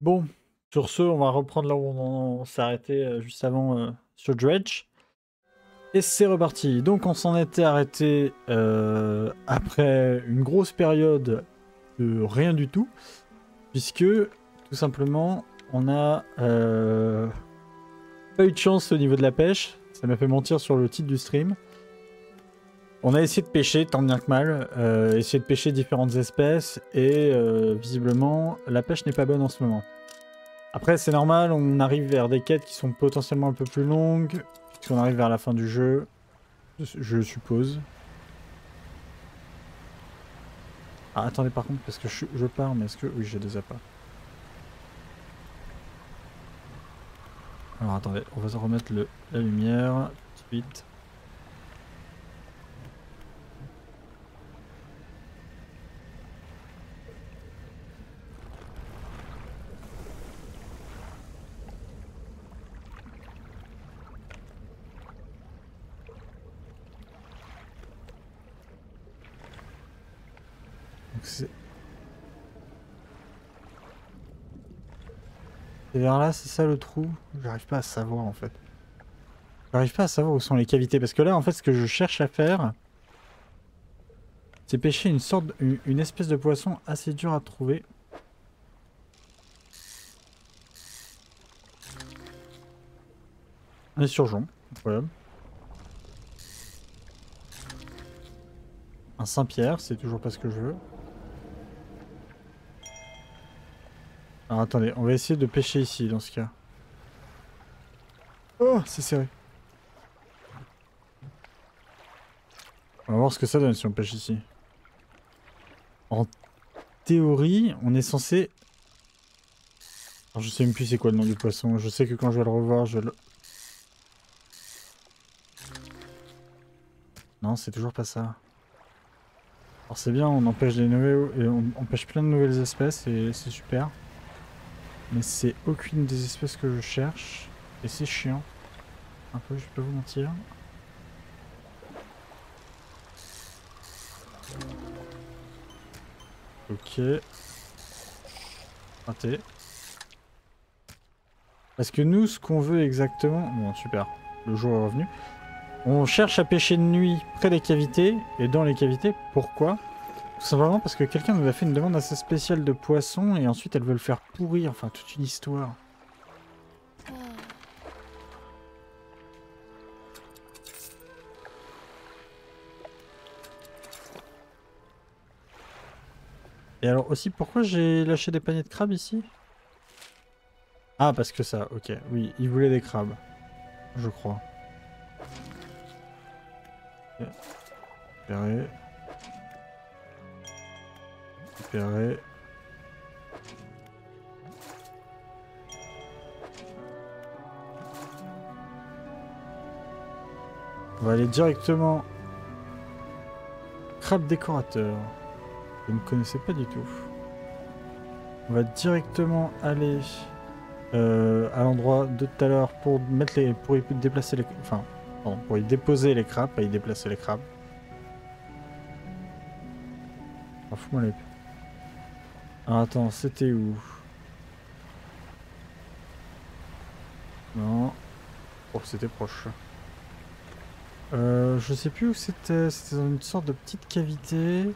Bon, sur ce, on va reprendre là où on s'est arrêté juste avant sur Dredge. Et c'est reparti. Donc on s'en était arrêté après une grosse période de rien du tout. Puisque, tout simplement, on a pas eu de chance au niveau de la pêche. Ça m'a fait mentir sur le titre du stream. On a essayé de pêcher, tant bien que mal. Essayer de pêcher différentes espèces. Et visiblement, la pêche n'est pas bonne en ce moment. Après, c'est normal, on arrive vers des quêtes qui sont potentiellement un peu plus longues, puisqu'on arrive vers la fin du jeu, je suppose. Ah, attendez, par contre, parce que je pars, mais est-ce que... Oui, j'ai des appâts. Alors, attendez, on va se remettre la lumière, tout de suite. C'est vers là, c'est ça le trou? J'arrive pas à savoir, en fait. J'arrive pas à savoir où sont les cavités, parce que là, en fait, ce que je cherche à faire, c'est pêcher une espèce de poisson assez dur à trouver. Un esturgeon, incroyable. Un Saint-Pierre, c'est toujours pas ce que je veux. Alors attendez, on va essayer de pêcher ici dans ce cas. Oh, c'est serré. On va voir ce que ça donne si on pêche ici. En théorie, on est censé... Alors je sais même plus c'est quoi le nom du poisson. Je sais que quand je vais le revoir, je le... Non, c'est toujours pas ça. Alors c'est bien, on empêche des nouvelles... et on empêche plein de nouvelles espèces et c'est super. Mais c'est aucune des espèces que je cherche. Et c'est chiant. Un peu, je peux vous mentir. Ok. Raté. Parce que nous, ce qu'on veut exactement... Bon, super. Le jour est revenu. On cherche à pêcher de nuit près des cavités. Et dans les cavités, pourquoi? Tout simplement parce que quelqu'un nous a fait une demande assez spéciale de poisson. Et ensuite, elle veut le faire pourrir. Enfin, toute une histoire. Et alors aussi, pourquoi j'ai lâché des paniers de crabes ici? Ah, parce que ça, ok. Oui, il voulait des crabes. Je crois. Ok. Récupérer. Récupérer. On va aller directement... Crabe décorateur. Je ne connaissais pas du tout. On va directement aller à l'endroit de tout à l'heure pour mettre les... pour y déplacer les... Enfin, pardon, pour y déposer les crabes, pas y déplacer les crabes. Ah, fous-moi les... Ah, attends, c'était où? Non. Oh, c'était proche. Je sais plus où c'était. C'était dans une sorte de petite cavité.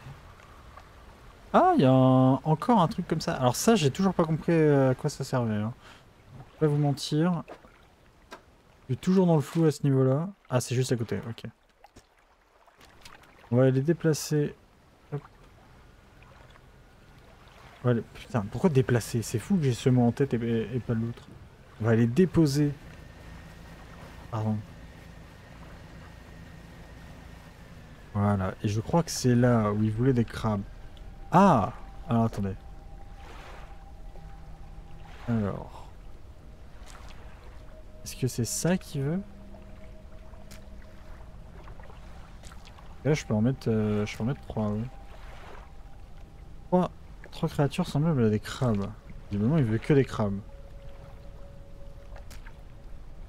Ah, il y a encore un truc comme ça. Alors ça, j'ai toujours pas compris à quoi ça servait. Hein. Je vais pas vous mentir. Je suis toujours dans le flou à ce niveau-là. Ah, c'est juste à côté, ok. On va les déplacer. Hop. Putain, pourquoi déplacer? C'est fou que j'ai ce mot en tête et pas l'autre. On va les déposer. Pardon. Voilà, et je crois que c'est là où il voulait des crabes. Ah! Alors attendez. Alors. Est-ce que c'est ça qu'il veut? Là, je peux en mettre 3, oui. 3 créatures semblables à des crabes. Visiblement, il veut que des crabes.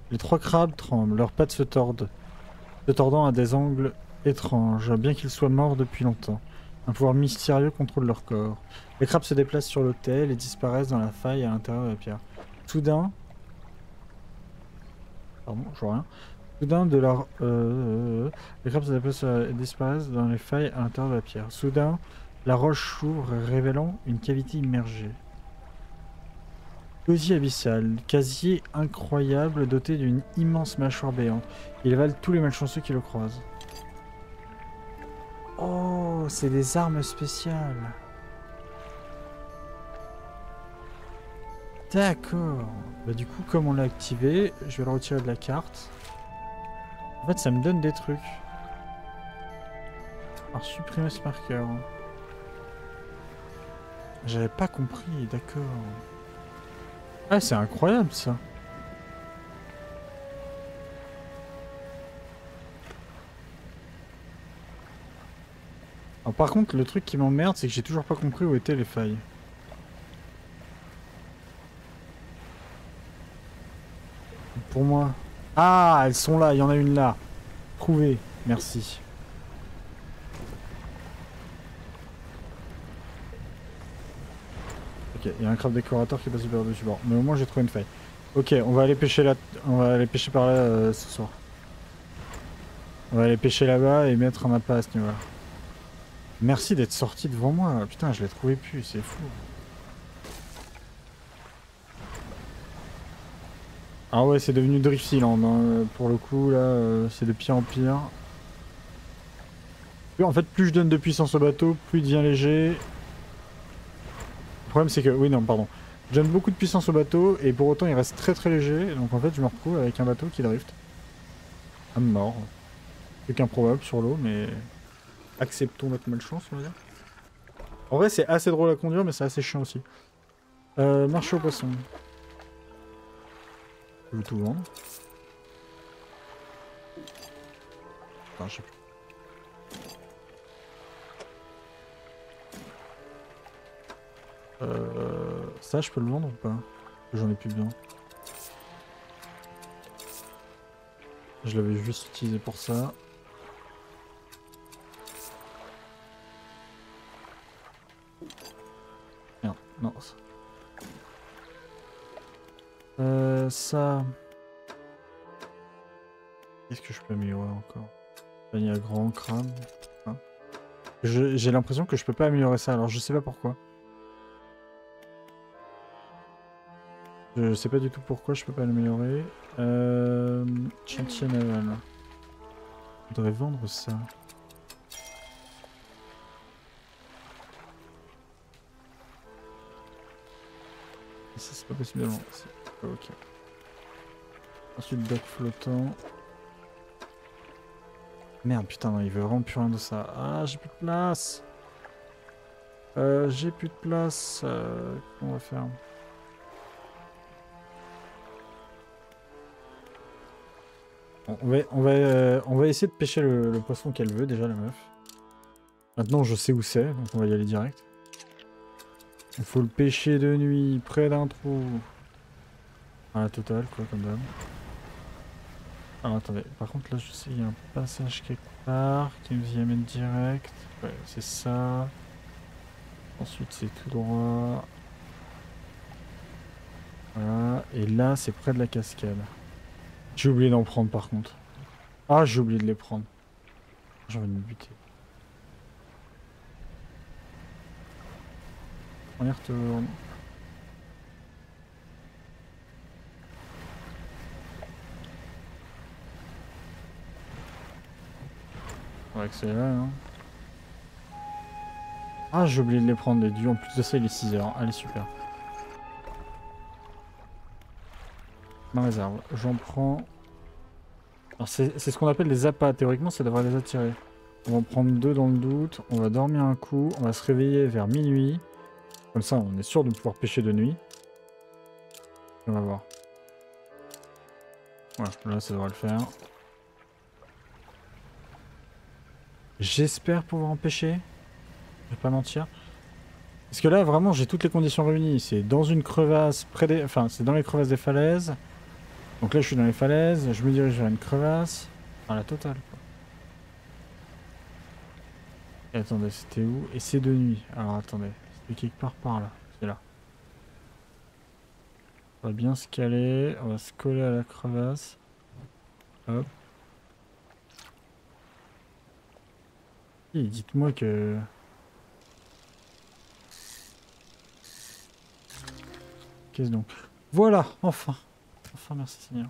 Les 3 crabes tremblent, leurs pattes se tordant à des angles étranges, bien qu'ils soient morts depuis longtemps. Un pouvoir mystérieux contrôle leur corps. Les crabes se déplacent sur l'autel et disparaissent dans la faille à l'intérieur de la pierre. Soudain... Pardon, je vois rien. Soudain de leur... les crabes se déplacent et disparaissent dans les failles à l'intérieur de la pierre. Soudain, la roche s'ouvre révélant une cavité immergée. Gosier abyssal, casier incroyable doté d'une immense mâchoire béante. Il avale tous les malchanceux qui le croisent. Oh, c'est des armes spéciales. D'accord. Bah du coup, comme on l'a activé, je vais le retirer de la carte. En fait, ça me donne des trucs. Alors, supprimer ce marqueur. J'avais pas compris, d'accord. Ah, c'est incroyable ça. Alors, par contre, le truc qui m'emmerde, c'est que j'ai toujours pas compris où étaient les failles. Pour moi. Ah, elles sont là, il y en a une là. Trouvé, merci. Ok, il y a un crabe décorateur qui passe par dessus bord. Mais au moins j'ai trouvé une faille. Ok, on va aller pêcher là. On va aller pêcher par là ce soir. On va aller pêcher là-bas et mettre un appât à ce niveau-là. Merci d'être sorti devant moi. Putain, je l'ai trouvé plus, c'est fou. Ah ouais, c'est devenu Driftyland. Hein. Pour le coup, là, c'est de pire en pire. En fait, plus je donne de puissance au bateau, plus il devient léger. Le problème, c'est que... Oui, non, pardon. Je donne beaucoup de puissance au bateau, et pour autant, il reste très très léger. Donc en fait, je me retrouve avec un bateau qui drift. À mort. Truc improbable sur l'eau, mais... Acceptons notre malchance, on va dire. En vrai, c'est assez drôle à conduire, mais c'est assez chiant aussi. Marché aux poissons. Je veux tout vendre. Enfin, je sais plus. Ça, je peux le vendre ou pas? J'en ai plus besoin. Je l'avais juste utilisé pour ça. Merde, non. Ça... Qu'est-ce que je peux améliorer encore? Panier à grand crabe. Hein, j'ai l'impression que je peux pas améliorer ça, alors je sais pas pourquoi. Je sais pas du tout pourquoi je peux pas l'améliorer. Chantier naval. Je voudrais vendre ça. Et ça, c'est pas possible de vendre. Ok. Ensuite, dock flottant. Merde, putain, non, il veut vraiment plus rien de ça. Ah, j'ai plus de place. J'ai plus de place. Comment on va faire? Bon, on va essayer de pêcher le poisson qu'elle veut, déjà, la meuf. Maintenant, je sais où c'est, donc on va y aller direct. Il faut le pêcher de nuit, près d'un trou. À la totale, quoi, comme d'hab. Alors attendez, par contre là je sais qu'il y a un passage quelque part qui nous y amène direct. Ouais, c'est ça. Ensuite c'est tout droit. Voilà, et là c'est près de la cascade. J'ai oublié d'en prendre par contre. Ah, j'ai oublié de les prendre. J'ai envie de me buter. On y retourne. On va accélérer hein. Ah, j'ai oublié de les prendre les dieux. En plus de ça, il est 6 h. Allez, super. Ma réserve. J'en prends. Alors, c'est ce qu'on appelle des appâts. Théoriquement, ça devrait les attirer. On va en prendre 2 dans le doute. On va dormir un coup. On va se réveiller vers minuit. Comme ça, on est sûr de pouvoir pêcher de nuit. On va voir. Voilà, là, ça devrait le faire. J'espère pouvoir en pêcher. Je vais pas mentir. Parce que là, vraiment, j'ai toutes les conditions réunies. C'est dans une crevasse, près des... Enfin, c'est dans les crevasses des falaises. Donc là, je suis dans les falaises. Je me dirige vers une crevasse. Enfin, la totale, quoi. Et attendez, c'était où? Et c'est de nuit. Alors attendez, c'était quelque part par là. C'est là. On va bien se caler, on va se coller à la crevasse. Hop. Et dites-moi que... Qu'est-ce donc? Voilà, enfin. Enfin, merci Seigneur.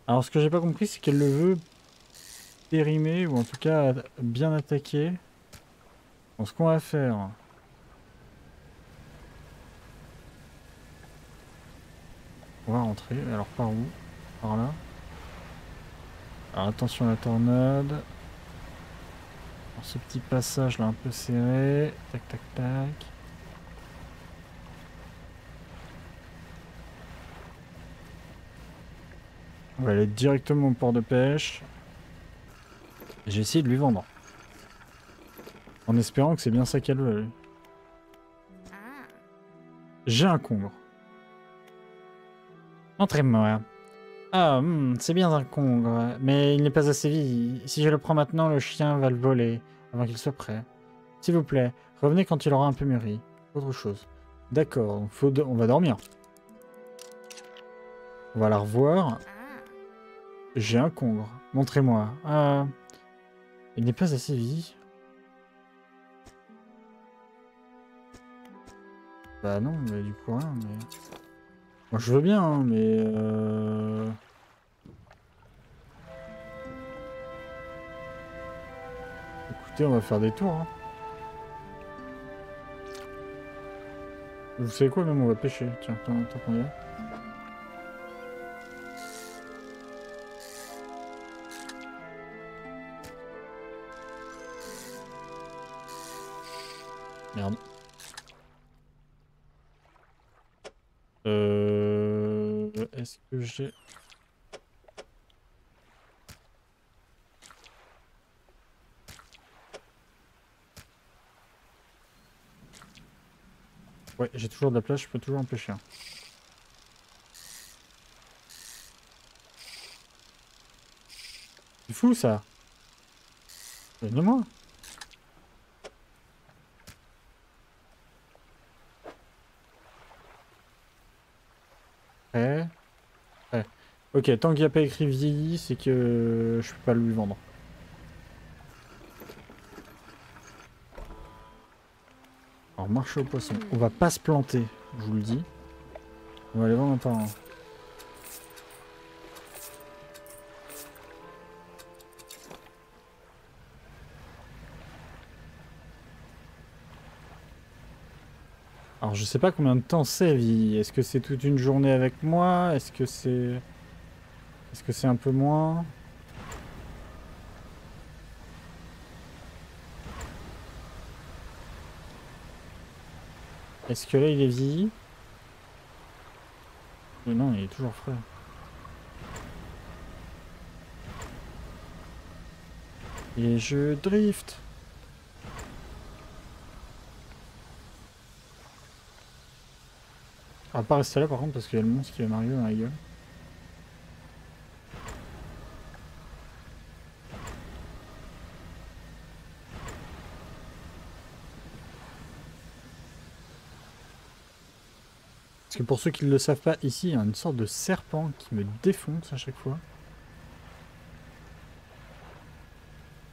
Alors ce que j'ai pas compris, c'est qu'elle le veut périmer, ou en tout cas bien attaquer. Donc ce qu'on va faire... On va rentrer. Alors par où? Par là. Alors attention à la tornade. Alors, ce petit passage là un peu serré. Tac tac tac. On va aller directement au port de pêche. J'ai essayé de lui vendre. En espérant que c'est bien ça qu'elle veut. J'ai un congre. Montrez-moi. Ah, c'est bien un congre, mais il n'est pas assez vif. Si je le prends maintenant, le chien va le voler avant qu'il soit prêt. S'il vous plaît, revenez quand il aura un peu mûri. Autre chose. D'accord, on va dormir. On va la revoir. J'ai un congre. Montrez-moi. Ah, il n'est pas assez vif. Bah non, mais du coup rien, mais... Moi je veux bien, hein, mais... Écoutez, on va faire des tours, hein. Vous savez quoi, même on va pêcher. Tiens, tant qu'on y est. Merde. Est-ce que j'ai... Ouais, j'ai toujours de la place, je peux toujours en pêcher un. C'est fou ça. Donne-moi. Ouais. Ouais. Ok, tant qu'il n'y a pas écrit vieilli, c'est que je peux pas lui vendre. Alors, marché au poisson. On va pas se planter, je vous le dis. On va aller vendre un par un. Alors, je sais pas combien de temps c'est, vie. Est-ce que c'est toute une journée avec moi? Est-ce que c'est... Est-ce que c'est un peu moins? Est-ce que là, il est vieilli? Non, il est toujours frais. Et je drift. On va pas rester là par contre parce qu'il y a le monstre qui va m'arriver dans la gueule. Parce que pour ceux qui ne le savent pas, ici il y a une sorte de serpent qui me défonce à chaque fois.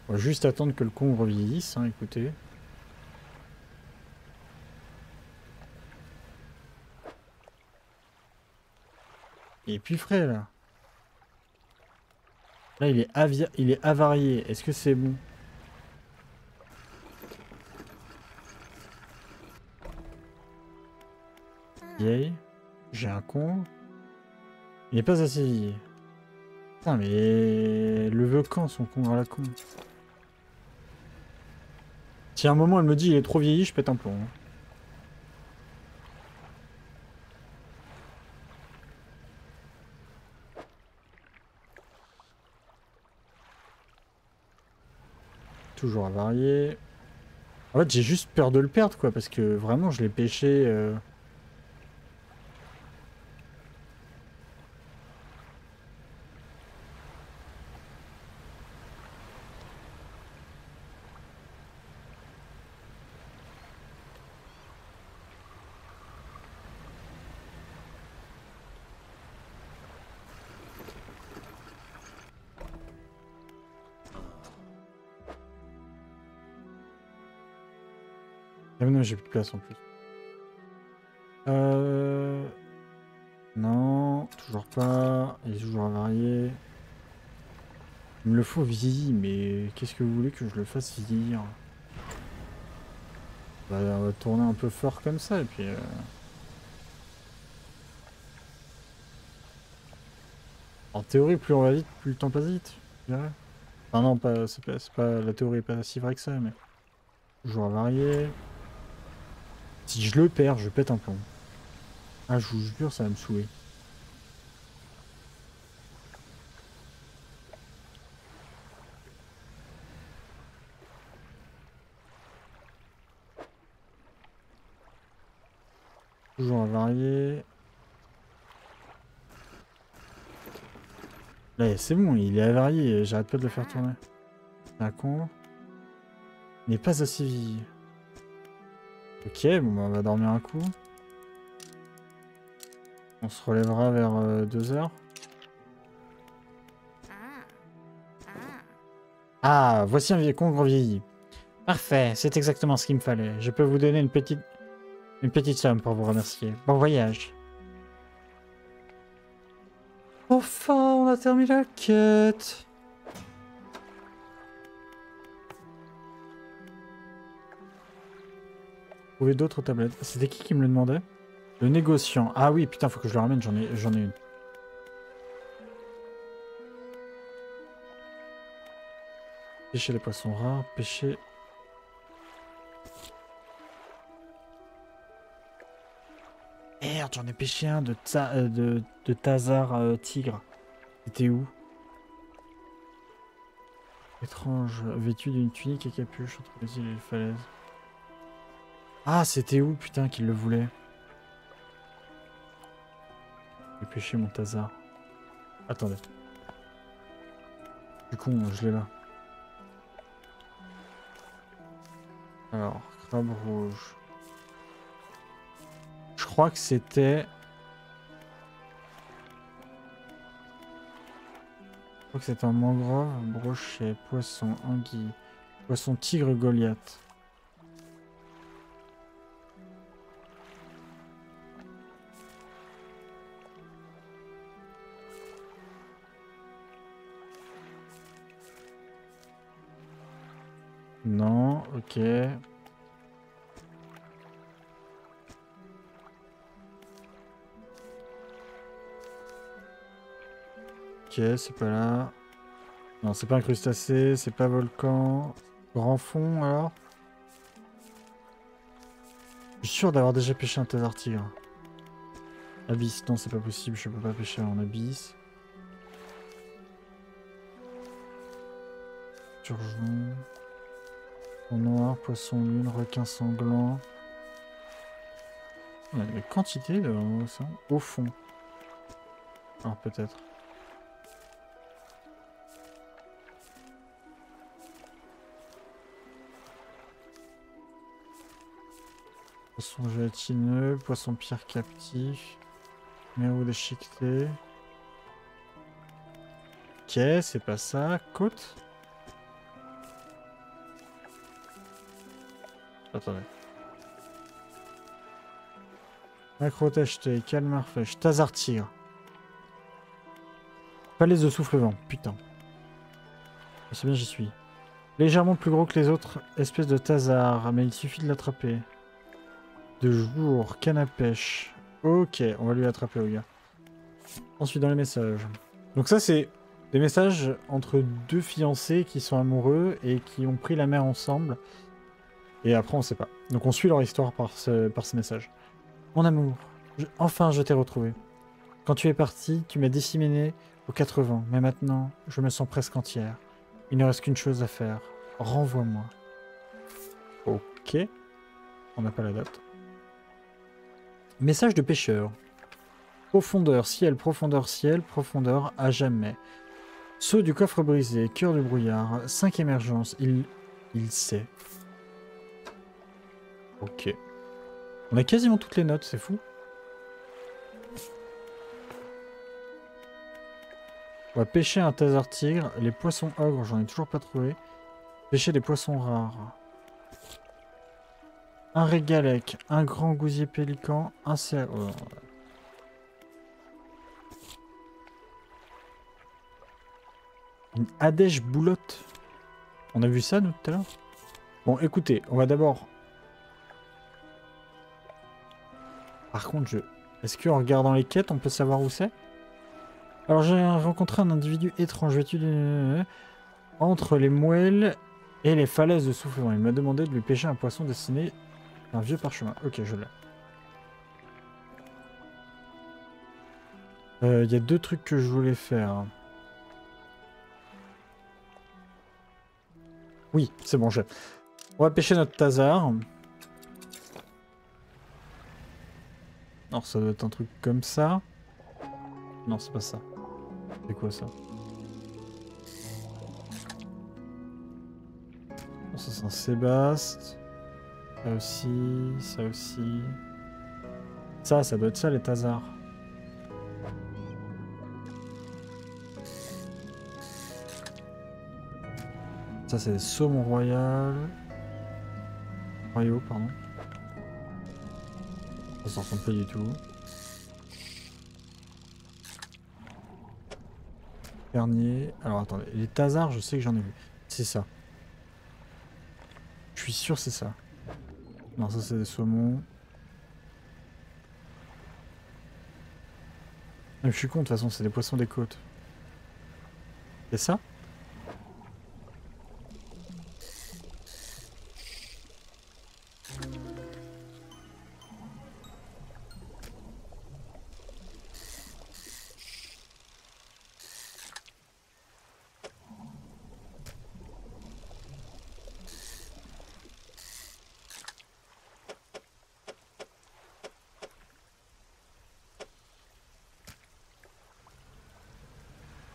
On va juste attendre que le con revieillisse, hein, écoutez. Il est plus frais là. Là il est avarié. Est-ce que c'est bon? Vieille. J'ai un con. Il n'est pas assez vieilli. Putain mais... Le veut quand son con à la con? Si à un moment elle me dit il est trop vieilli, je pète un plomb. Hein. Toujours avarié. En fait j'ai juste peur de le perdre quoi, parce que vraiment je l'ai pêché... Ah mais non, j'ai plus de place en plus. Non, toujours pas. Il est toujours à varier. Il me le faut vieillir, mais qu'est-ce que vous voulez que je le fasse vieillir? Bah, on va tourner un peu fort comme ça et puis... En théorie, plus on va vite, plus le temps passe vite. Je dirais. Enfin non, c'est pas, la théorie est pas si vraie que ça, mais... Toujours à varier. Si je le perds, je pète un plomb. Ah, je vous jure, ça va me saouler. Toujours à varier. Là, c'est bon, il est avarié, j'arrête pas de le faire tourner. C'est un con. Il n'est pas assez vieilli. Ok, bon, bah, on va dormir un coup. On se relèvera vers 2 heures. Ah, voici un vieil congre vieilli. Parfait, c'est exactement ce qu'il me fallait. Je peux vous donner une petite somme pour vous remercier. Bon voyage. Enfin, on a terminé la quête. Trouver d'autres tablettes. C'était qui me le demandait? Le négociant. Ah oui, putain, faut que je le ramène, j'en ai une. Pêcher les poissons rares, pêcher... Merde, j'en ai pêché un de Tazar tigre. C'était où? Étrange, vêtu d'une tunique et capuche entre les îles et les falaises. Ah, c'était où, putain, qu'il le voulait? J'ai pêché mon Tazar. Attendez. Du coup, je l'ai là. Alors, crabe rouge. Je crois que c'était... Je crois que c'était un mangrove, brochet, poisson, anguille, poisson tigre, Goliath. Non, ok. Ok, c'est pas là. Non, c'est pas un crustacé, c'est pas volcan. Grand fond, alors? Je suis sûr d'avoir déjà pêché un Tazar tigre. Abysse, non, c'est pas possible, je peux pas pêcher en abysse. Turgeon. Poisson noir, poisson lune, requin sanglant. Il y a une quantité de ça. Au fond. Alors peut-être. Poisson gélatineux, poisson pierre captif, mérou déchiqueté. Ok, c'est pas ça. Côte. Attendez. Macro tacheté, calmar fèche, Tazar tigre. Falaise de souffle-vent, putain. C'est bien, j'y suis. Légèrement plus gros que les autres espèces de Tazar, mais il suffit de l'attraper. De jour, canne à pêche. Ok, on va lui attraper au gars. Ensuite, dans les messages. Donc ça, c'est des messages entre deux fiancés qui sont amoureux et qui ont pris la mer ensemble. Et après, on sait pas. Donc on suit leur histoire par ce message. Mon amour, enfin je t'ai retrouvé. Quand tu es parti, tu m'as disséminé aux 80, mais maintenant, je me sens presque entière. Il ne reste qu'une chose à faire. Renvoie-moi. Ok. On n'a pas la date. Message de pêcheur. Profondeur, ciel, profondeur, à jamais. Saut du coffre brisé, cœur du brouillard, 5 émergences, il sait. Ok. On a quasiment toutes les notes, c'est fou. On va pêcher un Tazar tigre. Les poissons ogres, j'en ai toujours pas trouvé. Pêcher des poissons rares. Un régalec, un grand gousier pélican, un cerf... oh. Une adèche boulotte. On a vu ça, nous, tout à l'heure? Bon, écoutez, on va d'abord... Par contre, est-ce qu'en regardant les quêtes, on peut savoir où c'est? Alors, j'ai rencontré un individu étrange vêtu entre les moelles et les falaises de Soufflement. Il m'a demandé de lui pêcher un poisson destiné à un vieux parchemin. Ok, je l'ai. Il y a deux trucs que je voulais faire. Oui, c'est bon, j'ai. On va pêcher notre Tazar. Alors, ça doit être un truc comme ça. Non, c'est pas ça. C'est quoi ça? Bon, ça, c'est un Sébaste. Ça aussi, ça aussi. Ça doit être ça, les Tazars. Ça, c'est des saumons royaux. Royaux, pardon. Ça s'en ressemble pas du tout. Dernier. Alors, attendez. Les Tazars, je sais que j'en ai vu. C'est ça. Je suis sûr c'est ça. Non, ça, c'est des saumons. Ah, je suis con, de toute façon, c'est des poissons des côtes. C'est ça?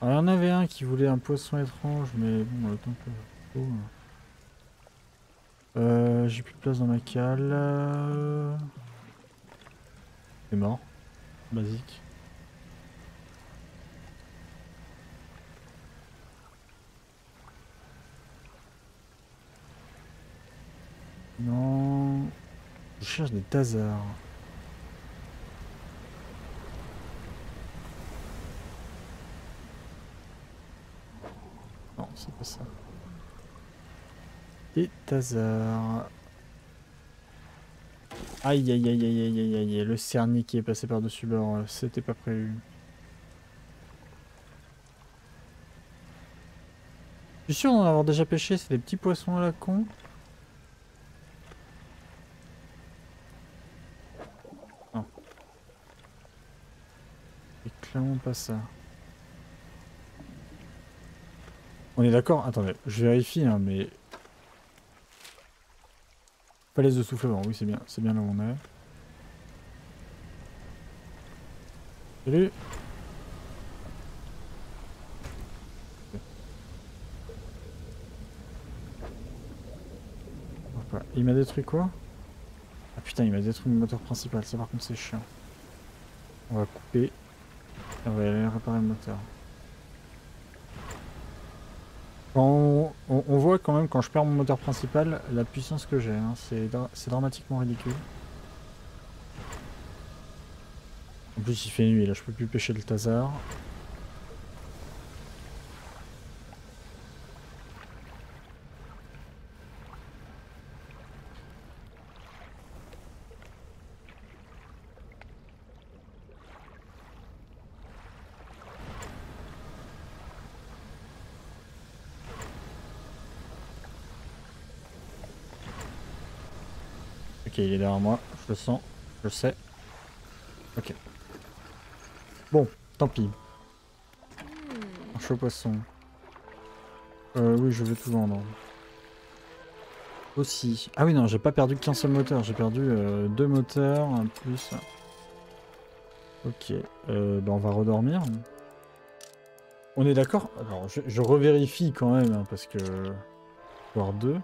Alors, il y en avait un qui voulait un poisson étrange, mais bon, le temps que... Oh. J'ai plus de place dans ma cale. C'est mort. Basique. Non. Je cherche des Tazars. Non, c'est pas ça. Des Tazars. Aïe aïe aïe aïe aïe aïe aïe. Le cernier qui est passé par-dessus bord. C'était pas prévu. Je suis sûr d'en avoir déjà pêché. C'est des petits poissons à la con. Non. C'est clairement pas ça. On est d'accord? Attendez, je vérifie, hein, mais... Falaise de Soufflement, oui, c'est bien là où on est. Salut! Il m'a détruit quoi? Ah putain, il m'a détruit mon moteur principal, ça par contre c'est chiant. On va couper, et on va aller réparer le moteur. On voit quand même quand je perds mon moteur principal la puissance que j'ai, hein. C'est dramatiquement ridicule. En plus il fait nuit là, je peux plus pêcher le Tazar. Ok, il est derrière moi, je le sens, je le sais. Ok. Bon, tant pis. Un chaud poisson. Oui, je vais tout vendre. Aussi. Ah oui, non, j'ai pas perdu qu'un seul moteur, j'ai perdu deux moteurs, un plus. Ok, bah on va redormir. On est d'accord? Alors, je revérifie quand même, hein, parce que... Voire deux.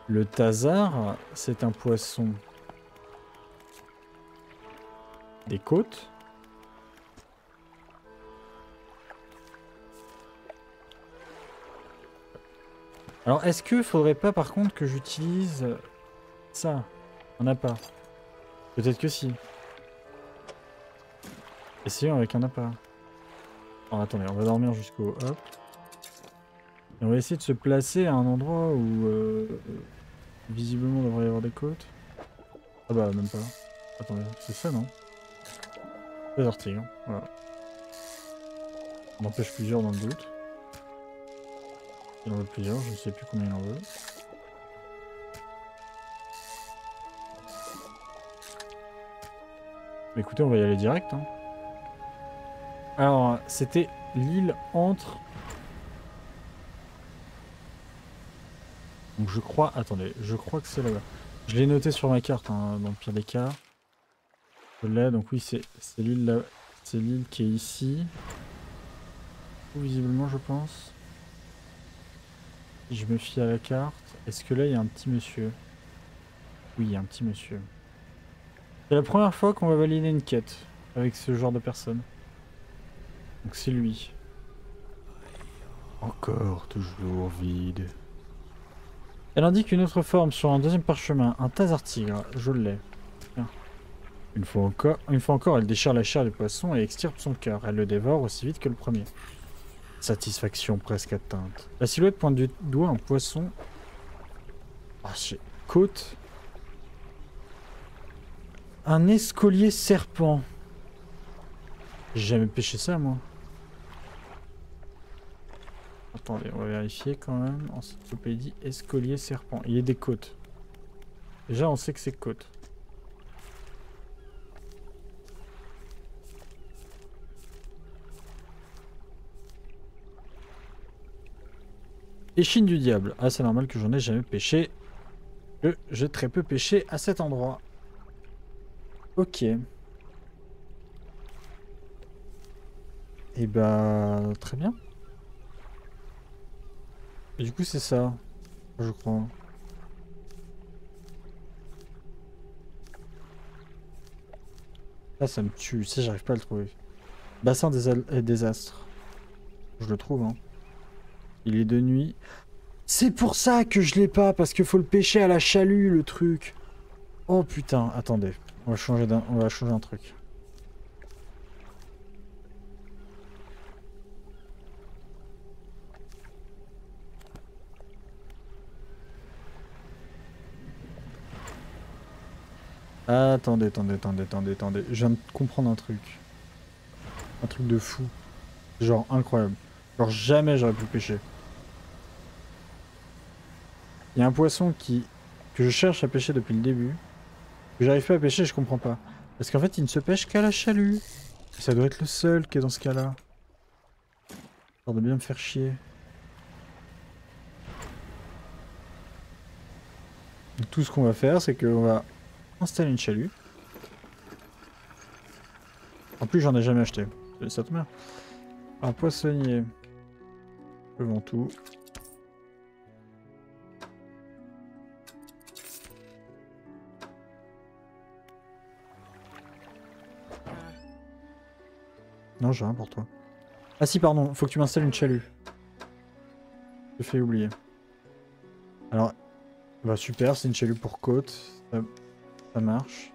Le Tazar, c'est un poisson des côtes. Alors, est-ce qu'il faudrait pas, par contre, que j'utilise Ça, on n'a pas. Peut-être que si. Essayons avec un appât. Alors attendez, on va dormir jusqu'au hop. Et on va essayer de se placer à un endroit où visiblement il devrait y avoir des côtes. Ah bah même pas. Attendez, c'est ça non? Des orties, hein. Voilà. On empêche plusieurs dans le doute. Il en veut plusieurs, je ne sais plus combien il en veut. Mais écoutez, on va y aller direct. Hein. Alors, c'était l'île entre... Donc je crois... Attendez, je crois que c'est là-bas. Je l'ai noté sur ma carte, hein, dans le pire des cas. Je l'ai, donc oui, c'est l'île là... C'est l'île qui est ici. Visiblement, je pense. Si je me fie à la carte. Est-ce que là, il y a un petit monsieur? Oui, il y a un petit monsieur. C'est la première fois qu'on va valider une quête avec ce genre de personne. Donc c'est lui. Encore, toujours vide. Elle indique une autre forme sur un deuxième parchemin, un Tazar-tigre. Je l'ai. Une fois encore, elle déchire la chair du poisson et extirpe son cœur. Elle le dévore aussi vite que le premier. Satisfaction presque atteinte. La silhouette pointe du doigt un poisson. Ah, j'ai... Côte. Un escolier serpent. J'ai jamais pêché ça, moi. Attendez, on va vérifier quand même. Encyclopédie, escolier serpent. Il y a des côtes. Déjà, on sait que c'est côte. Échine du diable. Ah, c'est normal que j'en ai jamais pêché. Que j'ai très peu pêché à cet endroit. Ok. Et bah, très bien. Et du coup, c'est ça, je crois. Là, ça me tue. Ça, j'arrive pas à le trouver. Bassin des astres. Je le trouve, hein. Il est de nuit. C'est pour ça que je l'ai pas, parce qu'il faut le pêcher à la chalut, le truc. Oh putain, attendez. On va changer un truc. Attendez. Je viens de comprendre un truc. Un truc de fou. Genre incroyable. Genre jamais j'aurais pu le pêcher. Il y a un poisson que je cherche à pêcher depuis le début. Que j'arrive pas à pêcher, je comprends pas. Parce qu'en fait, il ne se pêche qu'à la chalut. Et ça doit être le seul qui est dans ce cas-là. Genre de bien me faire chier. Donc, tout ce qu'on va faire, c'est qu'on va installer une chalut. En plus, j'en ai jamais acheté. Ça te met. Un poissonnier. Je vends tout. Non, j'ai rien pour toi. Ah si, pardon, faut que tu m'installes une chalut. Je fais oublier. Alors, bah super, c'est une chalut pour côte. Ça marche.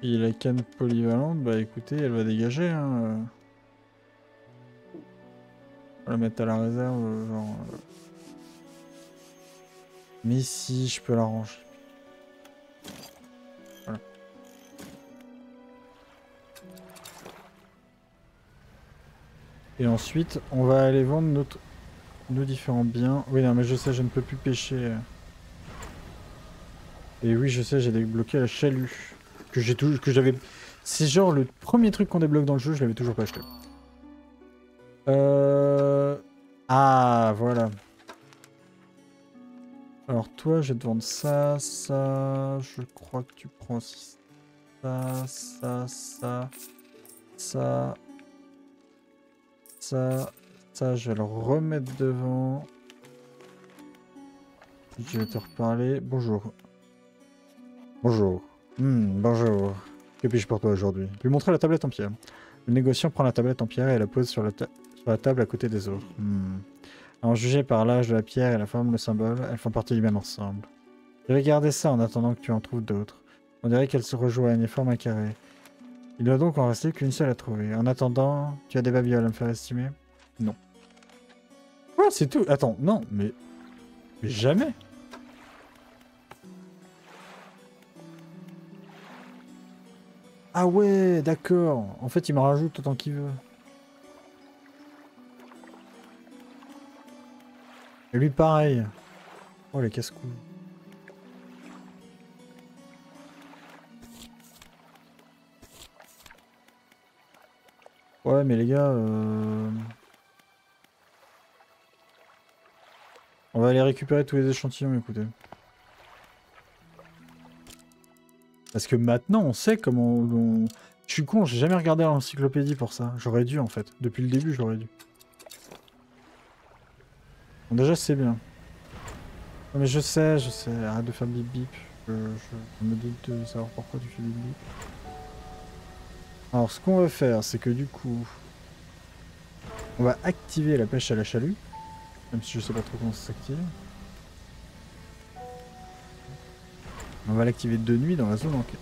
Et la canne polyvalente, bah écoutez, elle va dégager. Hein. On va la mettre à la réserve, genre... Mais si, je peux l'arranger. Voilà. Et ensuite, on va aller vendre nos différents biens. Oui, non, mais je sais, je ne peux plus pêcher. Et oui, je sais, j'ai débloqué la chalut. Que j'avais... C'est genre le premier truc qu'on débloque dans le jeu, je l'avais toujours pas acheté. Ah, voilà. Alors toi, je vais te vendre ça, ça... Je crois que tu prends aussi ça, ça, ça, ça... Ça, je vais le remettre devant. Je vais te reparler. Bonjour. Bonjour. Bonjour. Que puis-je pour toi aujourd'hui? Lui montrer la tablette en pierre. Le négociant prend la tablette en pierre et la pose sur la table à côté des autres. À en juger par l'âge de la pierre et la forme, le symbole, elles font partie du même ensemble. Je vais garder ça en attendant que tu en trouves d'autres. On dirait qu'elles se rejoignent et forment un carré. Il doit donc en rester qu'une seule à trouver. En attendant, tu as des babioles à me faire estimer? Non. Oh, c'est tout. Attends, non, mais jamais. Ah ouais, d'accord. En fait, il m'en rajoute autant qu'il veut. Et lui, pareil. Oh, les casse-couilles. Ouais, mais les gars... On va aller récupérer tous les échantillons, écoutez. Parce que maintenant, on sait comment Je suis con, j'ai jamais regardé l'encyclopédie pour ça. J'aurais dû, en fait. Depuis le début, j'aurais dû. Bon, déjà, c'est bien. Non, mais je sais. Arrête de faire bip bip. Je me doute de savoir pourquoi tu fais bip bip. Alors, ce qu'on va faire, c'est que du coup... On va activer la pêche à la chalut. Même si je sais pas trop comment ça s'active. On va l'activer de nuit dans la zone enquête.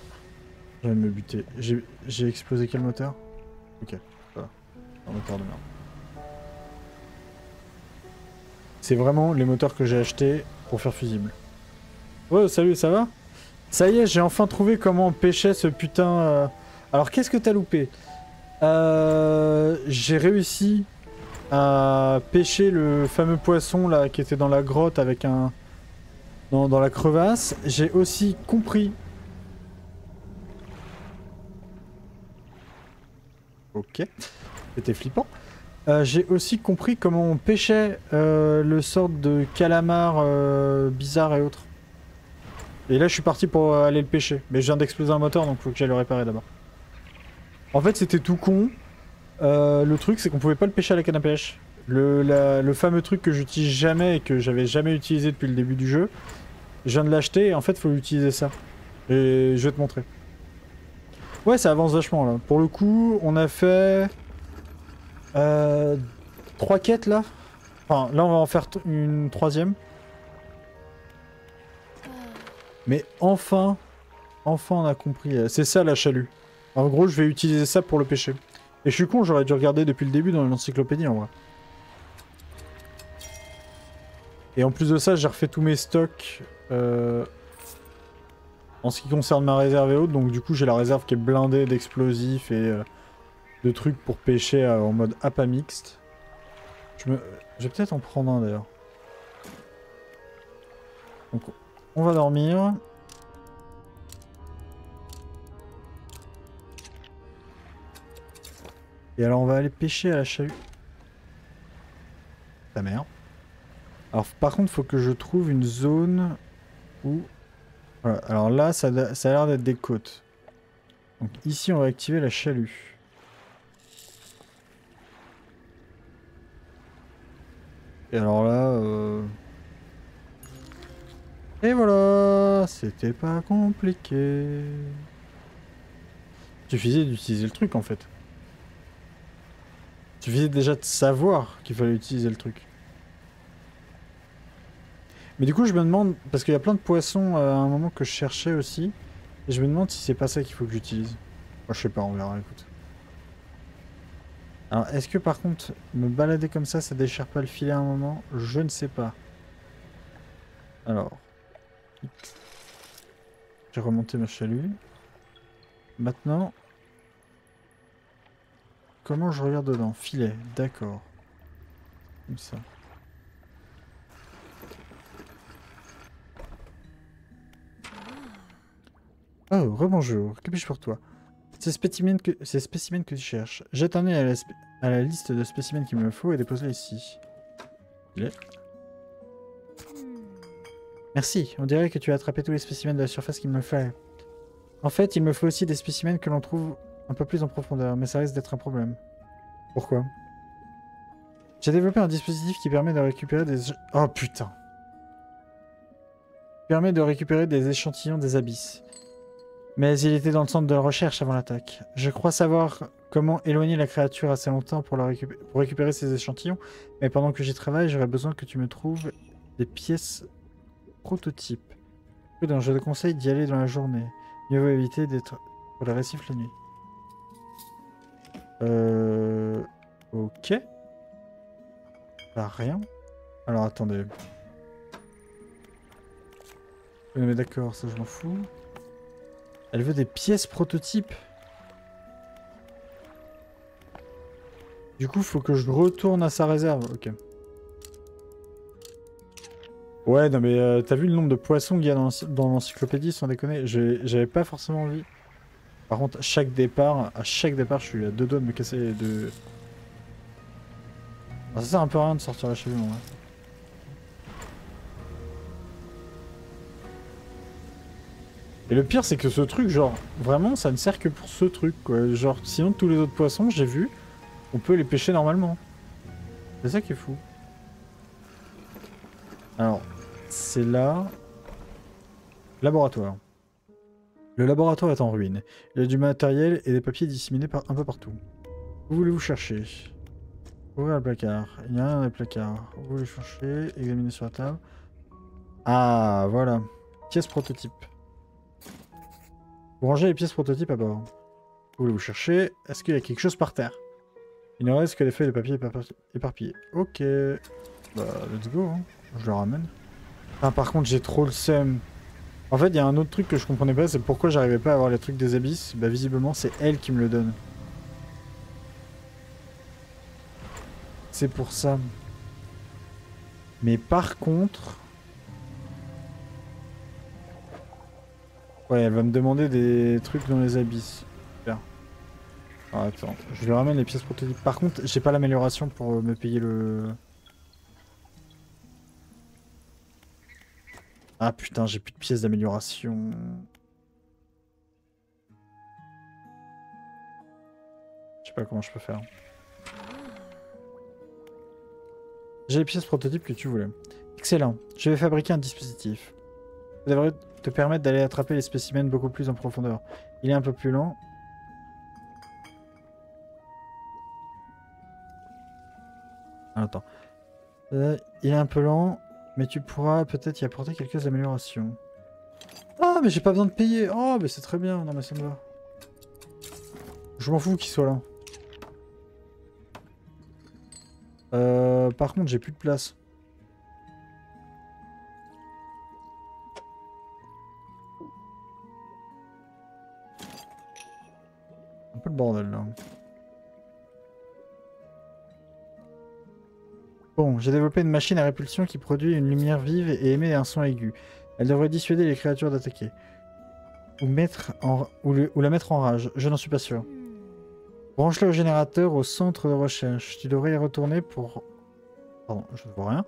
Je viens de me buter. J'ai explosé quel moteur? Ok, voilà. Un moteur de merde. C'est vraiment les moteurs que j'ai achetés pour faire fusible. Oh, salut, ça va? Ça y est, j'ai enfin trouvé comment pêcher ce putain... Alors, qu'est-ce que t'as loupé? J'ai réussi à pêcher le fameux poisson là qui était dans la grotte avec un... Dans la crevasse. J'ai aussi compris... Ok, c'était flippant. J'ai aussi compris comment on pêchait le sort de calamar bizarre et autres. Et là je suis parti pour aller le pêcher. Mais je viens d'exploser un moteur donc faut que j'aille le réparer d'abord. En fait c'était tout con. Le truc c'est qu'on pouvait pas le pêcher à la canne à pêche. Le fameux truc que j'utilise jamais et que j'avais jamais utilisé depuis le début du jeu. Je viens de l'acheter et en fait faut utiliser ça. Et je vais te montrer. Ouais ça avance vachement là. Pour le coup on a fait... 3 quêtes là. Enfin là on va en faire une troisième. Mais enfin on a compris. C'est ça la chalut. En gros je vais utiliser ça pour le pêcher. Et je suis con, j'aurais dû regarder depuis le début dans l'encyclopédie en vrai. Et en plus de ça j'ai refait tous mes stocks en ce qui concerne ma réserve et autres. Donc du coup j'ai la réserve qui est blindée d'explosifs et de trucs pour pêcher en mode appât mixte. Je vais peut-être en prendre un d'ailleurs. Donc on va dormir. Et alors on va aller pêcher à la chahut. Ta mère. Alors par contre faut que je trouve une zone où... Voilà, alors là ça a l'air d'être des côtes. Donc ici on va activer la chalut. Et alors là... Et voilà, c'était pas compliqué. Il suffisait d'utiliser le truc en fait. Il suffisait déjà de savoir qu'il fallait utiliser le truc. Mais du coup je me demande, parce qu'il y a plein de poissons à un moment que je cherchais aussi, et je me demande si c'est pas ça qu'il faut que j'utilise. Moi je sais pas, on verra, écoute. Alors est-ce que par contre, me balader comme ça déchire pas le filet à un moment? Je ne sais pas. Alors... J'ai remonté ma chalut. Maintenant... Comment je regarde dedans? Filet, d'accord. Comme ça. Oh, rebonjour. Que puis-je pour toi? Ces spécimens que tu cherches. Jette un œil à la liste de spécimens qu'il me faut et dépose-les ici. Filet. Merci. On dirait que tu as attrapé tous les spécimens de la surface qu'il me fallait. En fait, il me faut aussi des spécimens que l'on trouve un peu plus en profondeur, mais ça risque d'être un problème. Pourquoi? J'ai développé un dispositif qui permet de récupérer des... Oh putain! Permet de récupérer des échantillons des abysses. Mais il était dans le centre de la recherche avant l'attaque. Je crois savoir comment éloigner la créature assez longtemps pour récupérer ses échantillons, mais pendant que j'y travaille, j'aurais besoin que tu me trouves des pièces prototypes. Donc, je te conseille d'y aller dans la journée. Mieux vaut éviter d'être pour le récif la nuit. Ok. Bah, rien. Alors, attendez. Oui, mais d'accord, ça je m'en fous. Elle veut des pièces prototypes. Du coup, faut que je retourne à sa réserve. Ok. Ouais, non mais t'as vu le nombre de poissons qu'il y a dans l'encyclopédie, sans déconner. J'avais pas forcément envie. Par contre, à chaque départ, je suis à deux doigts de me casser de... Alors, ça sert un peu à rien de sortir la cheville, moi. Et le pire, c'est que ce truc, genre, vraiment, ça ne sert que pour ce truc, quoi. Genre, sinon, tous les autres poissons, j'ai vu, on peut les pêcher normalement. C'est ça qui est fou. Alors, c'est là... Laboratoire. Le laboratoire est en ruine. Il y a du matériel et des papiers disséminés un peu partout. Où voulez-vous chercher? Ouvrir le placard. Il n'y a rien dans les placards. Où voulez-vous chercher? Examiner sur la table. Ah, voilà. Pièce prototype. Vous rangez les pièces prototypes à bord. Où voulez-vous chercher? Est-ce qu'il y a quelque chose par terre? Il ne reste que des feuilles de papier éparpillées. Ok. Bah, let's go. Hein. Je le ramène. Ah, par contre, j'ai trop le seum. En fait, il y a un autre truc que je comprenais pas, c'est pourquoi j'arrivais pas à avoir les trucs des abysses. Bah, visiblement, c'est elle qui me le donne. C'est pour ça. Mais par contre... Ouais, elle va me demander des trucs dans les abysses. Super. Ah, attends, je lui ramène les pièces prototypes. Par contre, j'ai pas l'amélioration pour me payer le... Ah putain, j'ai plus de pièces d'amélioration. Je sais pas comment je peux faire. J'ai les pièces prototypes que tu voulais. Excellent. Je vais fabriquer un dispositif. Ça devrait te permettre d'aller attraper les spécimens beaucoup plus en profondeur. Il est un peu plus lent. Attends. Il est un peu lent, mais tu pourras peut-être y apporter quelques améliorations. Ah, mais j'ai pas besoin de payer. Oh, mais c'est très bien. Non, mais ça me va. Je m'en fous qu'il soit là. Par contre, j'ai plus de place. Un peu le bordel là. Bon, j'ai développé une machine à répulsion qui produit une lumière vive et émet un son aigu. Elle devrait dissuader les créatures d'attaquer. Ou la mettre en rage. Je n'en suis pas sûr. Branche-la au générateur au centre de recherche. Tu devrais y retourner pour... Pardon, je ne vois rien.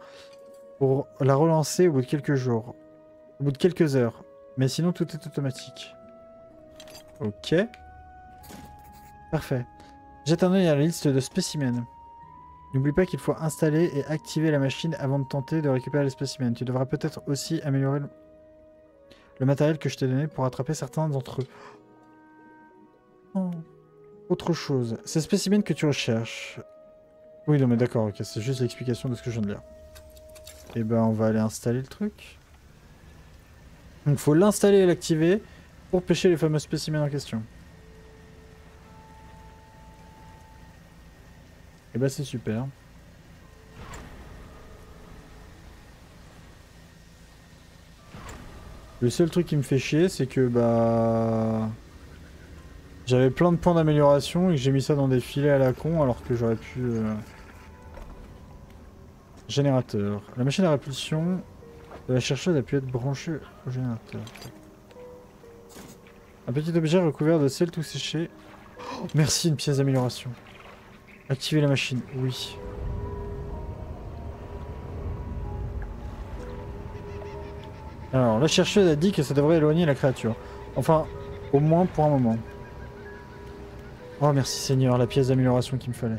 Pour la relancer au bout de quelques jours. Au bout de quelques heures. Mais sinon, tout est automatique. Ok. Parfait. Jette un œil à la liste de spécimens. N'oublie pas qu'il faut installer et activer la machine avant de tenter de récupérer les spécimens. Tu devras peut-être aussi améliorer le matériel que je t'ai donné pour attraper certains d'entre eux. Oh. Autre chose. Ces spécimens que tu recherches... Oui, non mais d'accord, ok. C'est juste l'explication de ce que je viens de lire. Et ben, on va aller installer le truc. Donc, faut l'installer et l'activer pour pêcher les fameux spécimens en question. Et bah, c'est super. Le seul truc qui me fait chier, c'est que bah... J'avais plein de points d'amélioration et que j'ai mis ça dans des filets à la con alors que j'aurais pu... Générateur. La machine à répulsion de la chercheuse a pu être branchée au générateur. Un petit objet recouvert de sel tout séché. Oh, merci, une pièce d'amélioration. Activer la machine, oui. Alors, la chercheuse a dit que ça devrait éloigner la créature. Enfin, au moins pour un moment. Oh, merci Seigneur, la pièce d'amélioration qu'il me fallait.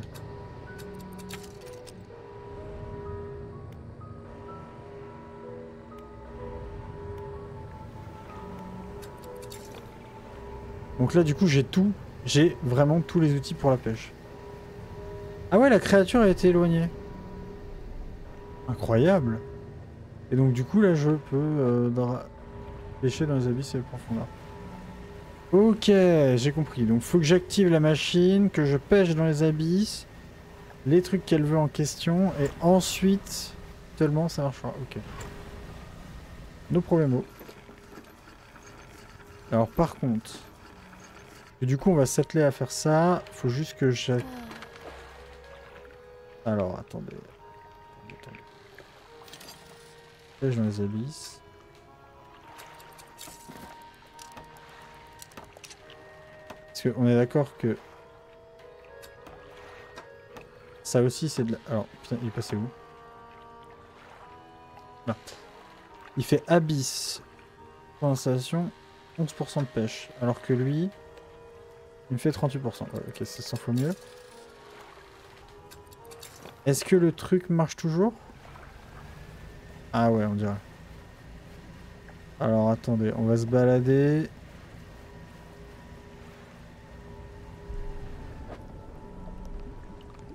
Donc là, du coup, j'ai tout. J'ai vraiment tous les outils pour la pêche. Ah ouais, la créature a été éloignée. Incroyable. Et donc, du coup, là, je peux pêcher dans les abysses et les profondeurs. Ok, j'ai compris. Donc, faut que j'active la machine, que je pêche dans les abysses, les trucs qu'elle veut en question, et ensuite, seulement ça marchera. Ok. No problemo. Alors, par contre, et du coup, on va s'atteler à faire ça. Faut juste que j'ai... Alors, attendez. Pêche dans les abysses. Parce qu'on est d'accord que... Ça aussi, c'est de la... Alors, putain, il est passé où? Là. Il fait abysse. Condensation, 11% de pêche. Alors que lui, il me fait 38%. Ouais, ok, ça s'en fout mieux. Est-ce que le truc marche toujours? Ah ouais, on dirait. Alors, attendez, on va se balader...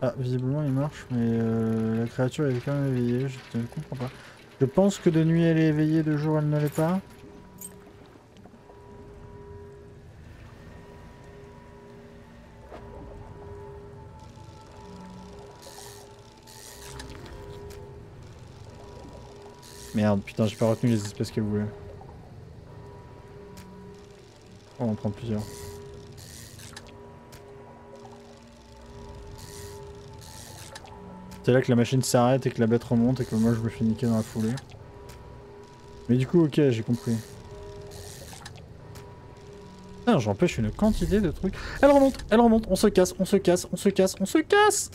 Ah, visiblement il marche, mais la créature est quand même éveillée, je ne comprends pas. Je pense que de nuit elle est éveillée, de jour elle ne l'est pas. Merde, putain, j'ai pas retenu les espèces qu'elle voulait. On va en prendre plusieurs. C'est là que la machine s'arrête et que la bête remonte et que moi je me fais niquer dans la foulée. Mais du coup, ok, j'ai compris. Putain, j'empêche une quantité de trucs. Elle remonte, on se casse, on se casse, on se casse, on se casse!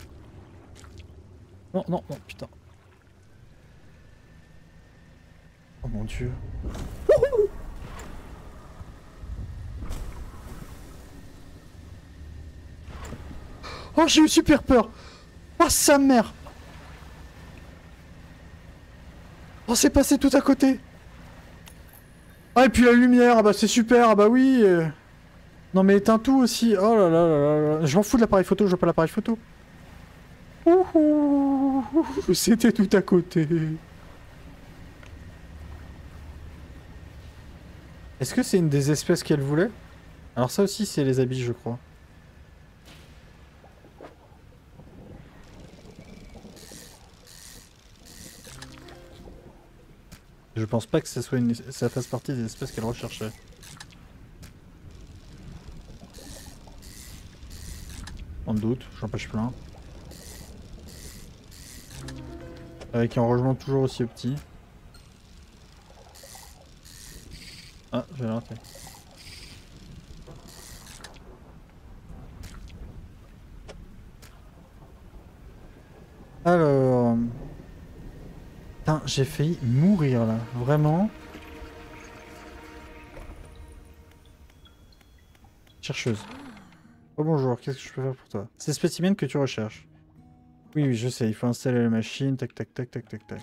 Non, non, non, putain. Oh mon dieu. Oh, j'ai eu super peur! Oh, sa mère! Oh, c'est passé tout à côté! Ah, et puis la lumière, ah bah c'est super, ah bah oui! Non mais éteins tout aussi, oh là là là là là, je m'en fous de l'appareil photo, je veux pas l'appareil photo. Ouhou, c'était tout à côté. Est-ce que c'est une des espèces qu'elle voulait? Alors ça aussi c'est les abysses je crois. Je pense pas que ça soit ça fasse partie des espèces qu'elle recherchait. En doute, j'en pêche plein. Avec un rangement toujours aussi petit. Ah, j'ai raté. Alors... Putain, j'ai failli mourir là, vraiment. Chercheuse. Oh bonjour, qu'est-ce que je peux faire pour toi? C'est spécimen que tu recherches. Oui, oui, je sais, il faut installer la machine, tac, tac, tac, tac, tac, tac.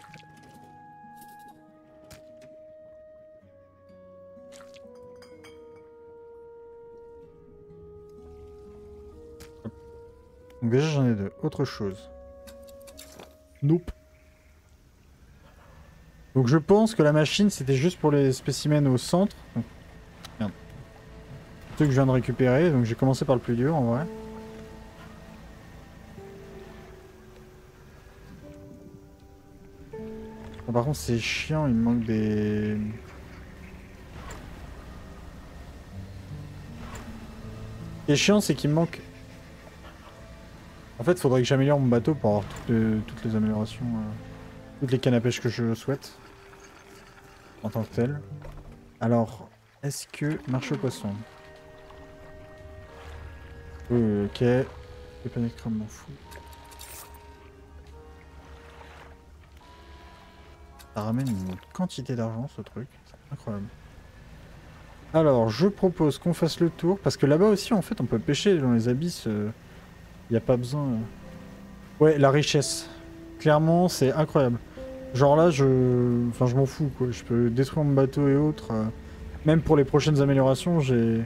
Donc déjà j'en ai deux. Autre chose. Nope. Donc je pense que la machine c'était juste pour les spécimens au centre. Donc... Merde. Ceux que je viens de récupérer, donc j'ai commencé par le plus dur en vrai. Bon, par contre c'est chiant, il me manque des... Ce qui est chiant c'est qu'il me manque... En fait, il faudrait que j'améliore mon bateau pour avoir toutes les améliorations, toutes les cannes à pêche que je souhaite, en tant que tel. Alors, est-ce que... Marché aux poissons. Ok. Les paniers de crème, m'en fous. Ça ramène une quantité d'argent, ce truc. C'est incroyable. Alors, je propose qu'on fasse le tour, parce que là-bas aussi, en fait, on peut pêcher dans les abysses... Il n'y a pas besoin... Ouais, la richesse. Clairement, c'est incroyable. Genre là, enfin, je m'en fous, quoi. Je peux détruire mon bateau et autres. Même pour les prochaines améliorations, j'ai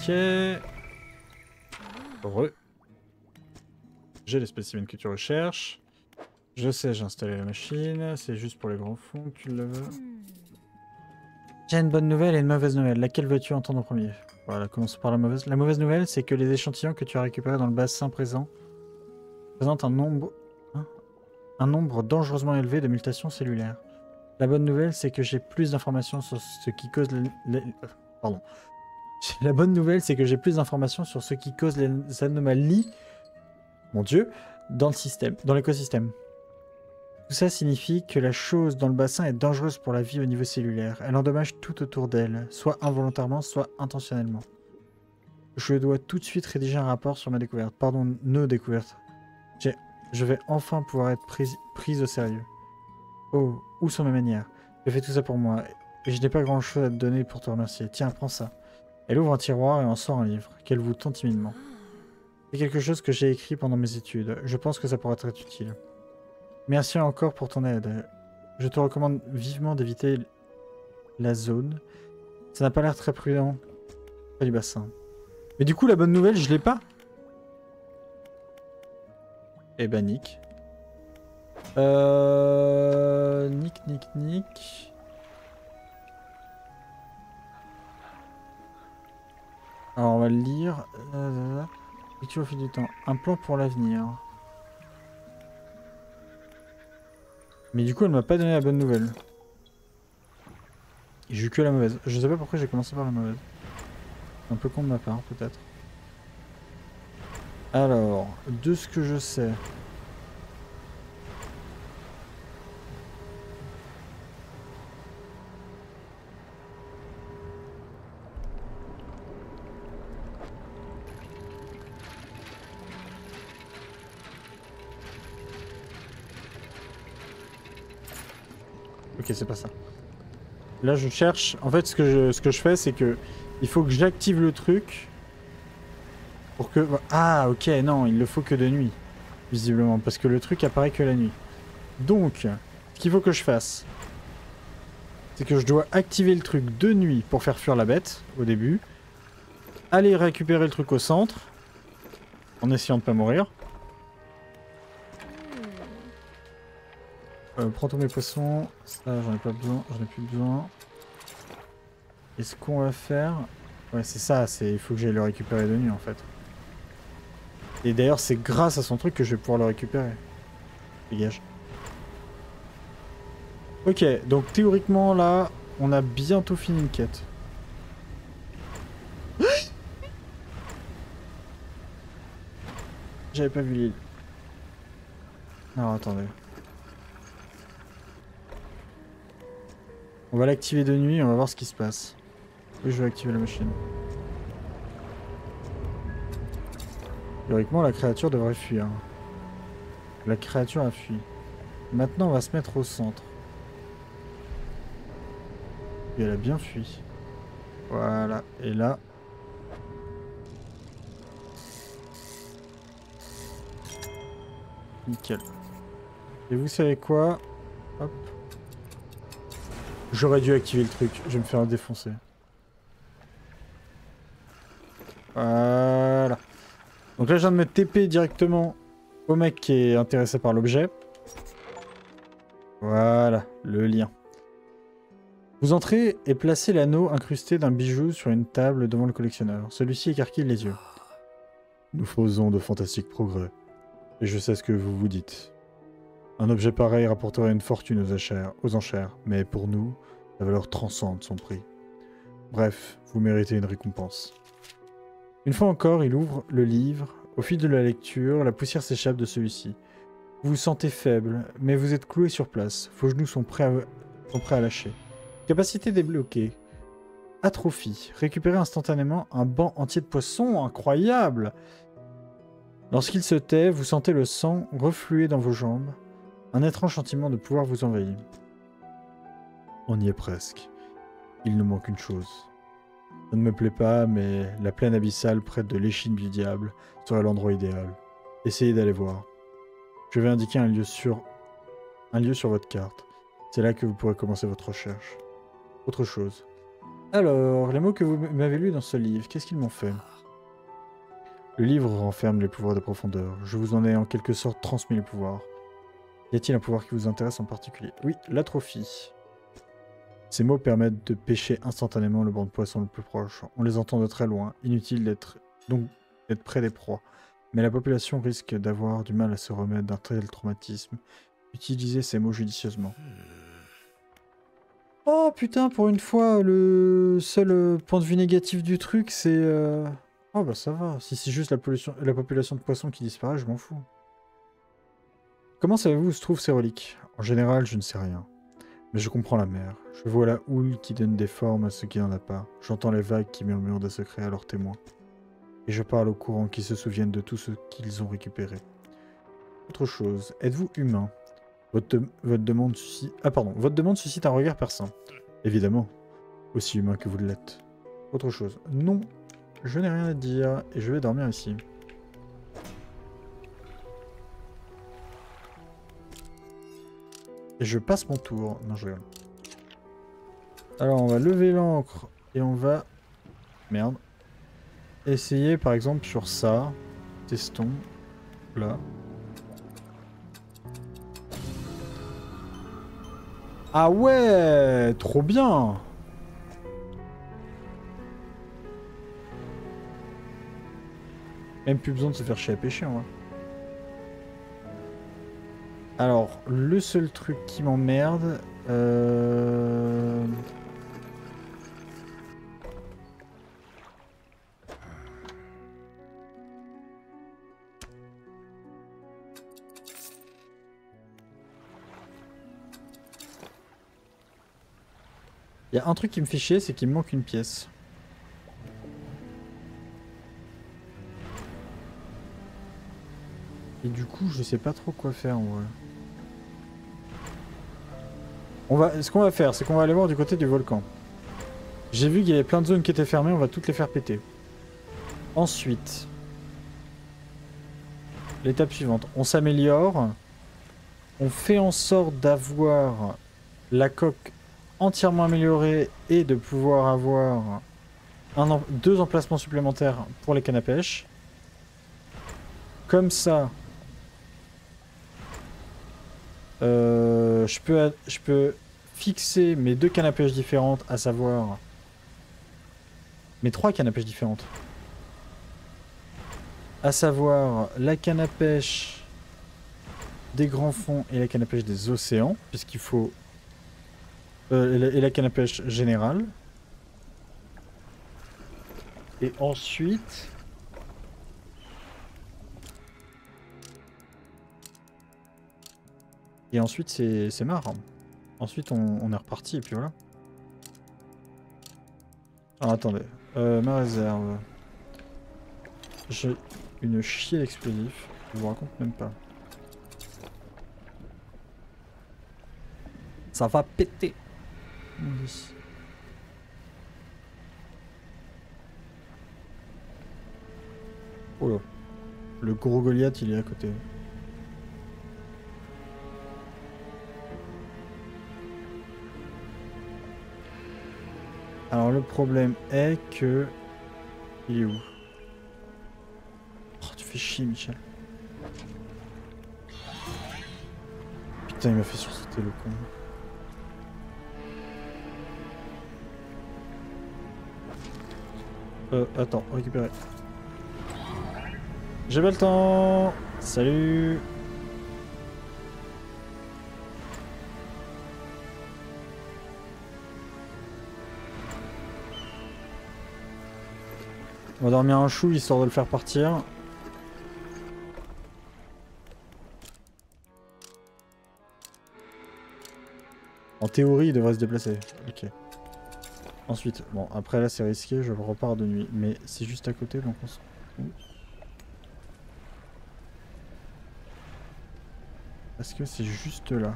Ok. Heureux. J'ai les spécimens que tu recherches. Je sais, j'ai installé la machine. C'est juste pour les grands fonds que tu le veux. J'ai une bonne nouvelle et une mauvaise nouvelle. Laquelle veux-tu entendre en premier? Voilà, commençons par la mauvaise. La mauvaise nouvelle, c'est que les échantillons que tu as récupérés dans le bassin présent présentent un nombre dangereusement élevé de mutations cellulaires. La bonne nouvelle, c'est que j'ai plus d'informations sur ce qui cause pardon. La bonne nouvelle, c'est que j'ai plus d'informations sur ce qui cause les anomalies, mon Dieu, dans le système, dans l'écosystème. Tout ça signifie que la chose dans le bassin est dangereuse pour la vie au niveau cellulaire. Elle endommage tout autour d'elle, soit involontairement, soit intentionnellement. Je dois tout de suite rédiger un rapport sur ma découverte. Pardon, nos découvertes. Je vais enfin pouvoir être prise au sérieux. Oh, où sont mes manières? Je fais tout ça pour moi, et je n'ai pas grand-chose à te donner pour te remercier. Tiens, prends ça. Elle ouvre un tiroir et en sort un livre, qu'elle vous tend timidement. C'est quelque chose que j'ai écrit pendant mes études. Je pense que ça pourrait être utile. Merci encore pour ton aide. Je te recommande vivement d'éviter la zone. Ça n'a pas l'air très prudent près du bassin. Mais du coup, la bonne nouvelle, je l'ai pas. Eh ben, nick. Nick. Alors, on va le lire. Lecture au fil du temps. Un plan pour l'avenir. Mais du coup, elle m'a pas donné la bonne nouvelle. J'ai eu que la mauvaise. Je sais pas pourquoi j'ai commencé par la mauvaise. C'est un peu con de ma part, peut-être. Alors, de ce que je sais... Ok, c'est pas ça. Là, je cherche... En fait, ce que je fais, c'est que... Il faut que j'active le truc... Pour que... Ah, ok, non, il le faut que de nuit. Visiblement, parce que le truc apparaît que la nuit. Donc, ce qu'il faut que je fasse... C'est que je dois activer le truc de nuit pour faire fuir la bête, au début. Aller récupérer le truc au centre. En essayant de pas mourir. Prends tous mes poissons. Ça, j'en ai pas besoin. J'en ai plus besoin. Et ce qu'on va faire... Ouais, c'est ça. Il faut que j'aille le récupérer de nuit, en fait. Et d'ailleurs, c'est grâce à son truc que je vais pouvoir le récupérer. Dégage. Ok, donc théoriquement, là, on a bientôt fini une quête. J'avais pas vu l'île. Alors, attendez. On va l'activer de nuit et on va voir ce qui se passe. Oui, je vais activer la machine. Théoriquement, la créature devrait fuir. La créature a fui. Maintenant, on va se mettre au centre. Et elle a bien fui. Voilà. Et là... Nickel. Et vous savez quoi? Hop. J'aurais dû activer le truc. Je vais me faire défoncer. Voilà. Donc là, je viens de me TP directement au mec qui est intéressé par l'objet. Voilà, le lien. Vous entrez et placez l'anneau incrusté d'un bijou sur une table devant le collectionneur. Celui-ci écarquille les yeux. Nous faisons de fantastiques progrès. Et je sais ce que vous vous dites. Un objet pareil rapporterait une fortune aux enchères, mais pour nous, la valeur transcende son prix. Bref, vous méritez une récompense. Une fois encore, il ouvre le livre. Au fil de la lecture, la poussière s'échappe de celui-ci. Vous vous sentez faible, mais vous êtes cloué sur place. Vos genoux sont prêts à lâcher. Capacité débloquée. Atrophie. Récupérez instantanément un banc entier de poissons. Incroyable! Lorsqu'il se tait, vous sentez le sang refluer dans vos jambes. Un étrange sentiment de pouvoir vous envahit. On y est presque. Il nous manque une chose. Ça ne me plaît pas, mais la plaine abyssale près de l'échine du diable serait l'endroit idéal. Essayez d'aller voir. Je vais indiquer un lieu sur votre carte. C'est là que vous pourrez commencer votre recherche. Autre chose. Alors, les mots que vous m'avez lus dans ce livre, qu'est-ce qu'ils m'ont fait? Le livre renferme les pouvoirs de profondeur. Je vous en ai en quelque sorte transmis les pouvoirs. Y a-t-il un pouvoir qui vous intéresse en particulier? Oui, l'atrophie. Ces mots permettent de pêcher instantanément le banc de poissons le plus proche. On les entend de très loin. Inutile d'être près des proies. Mais la population risque d'avoir du mal à se remettre d'un tel traumatisme. Utilisez ces mots judicieusement. Oh putain, pour une fois, le seul point de vue négatif du truc, c'est... Oh bah ça va, si c'est juste la population de poissons qui disparaît, je m'en fous. Comment savez-vous où se trouvent ces reliques? En général, je ne sais rien. Mais je comprends la mer. Je vois la houle qui donne des formes à ceux qui n'en a pas. J'entends les vagues qui murmurent des secrets à leurs témoins. Et je parle aux courants qui se souviennent de tout ce qu'ils ont récupéré. Autre chose, êtes-vous humain? Votre demande suscite un regard perçant. Évidemment, aussi humain que vous l'êtes. Autre chose, non, je n'ai rien à dire et je vais dormir ici. Et je passe mon tour. Non, je rigole. Alors, on va lever l'ancre et on va... Merde. Essayer, par exemple, sur ça. Testons. Là. Ah ouais, trop bien. Même plus besoin de se faire chier à pêcher, en vrai. Alors, le seul truc qui m'emmerde... Il y a un truc qui me fait chier, c'est qu'il me manque une pièce. Et du coup, je sais pas trop quoi faire en vrai. Ce qu'on va faire, c'est qu'on va aller voir du côté du volcan. J'ai vu qu'il y avait plein de zones qui étaient fermées, on va toutes les faire péter. Ensuite, l'étape suivante, on s'améliore. On fait en sorte d'avoir la coque entièrement améliorée et de pouvoir avoir deux emplacements supplémentaires pour les cannes à pêche. Comme ça, je peux fixer mes deux cannes à pêche différentes, à savoir mes trois cannes à pêche différentes. À savoir la canne à pêche des grands fonds et la canne à pêche des océans, puisqu'il faut... et la canne à pêche générale. Et ensuite... c'est marrant. Ensuite, on est reparti, et puis voilà. Alors, attendez. Ma réserve. J'ai une chier d'explosifs. Je vous raconte même pas. Ça va péter. Oh là. Le gros Goliath, il est à côté. Alors le problème est que... Il est où? Oh, tu fais chier, Michel. Putain, il m'a fait sursauter le con. Attends, récupérer. J'ai pas le temps. Salut. On va dormir un chou histoire de le faire partir. En théorie, il devrait se déplacer. Ok. Ensuite, bon, après là c'est risqué, je repars de nuit. Mais c'est juste à côté, donc on s'en fout. Parce que c'est juste là.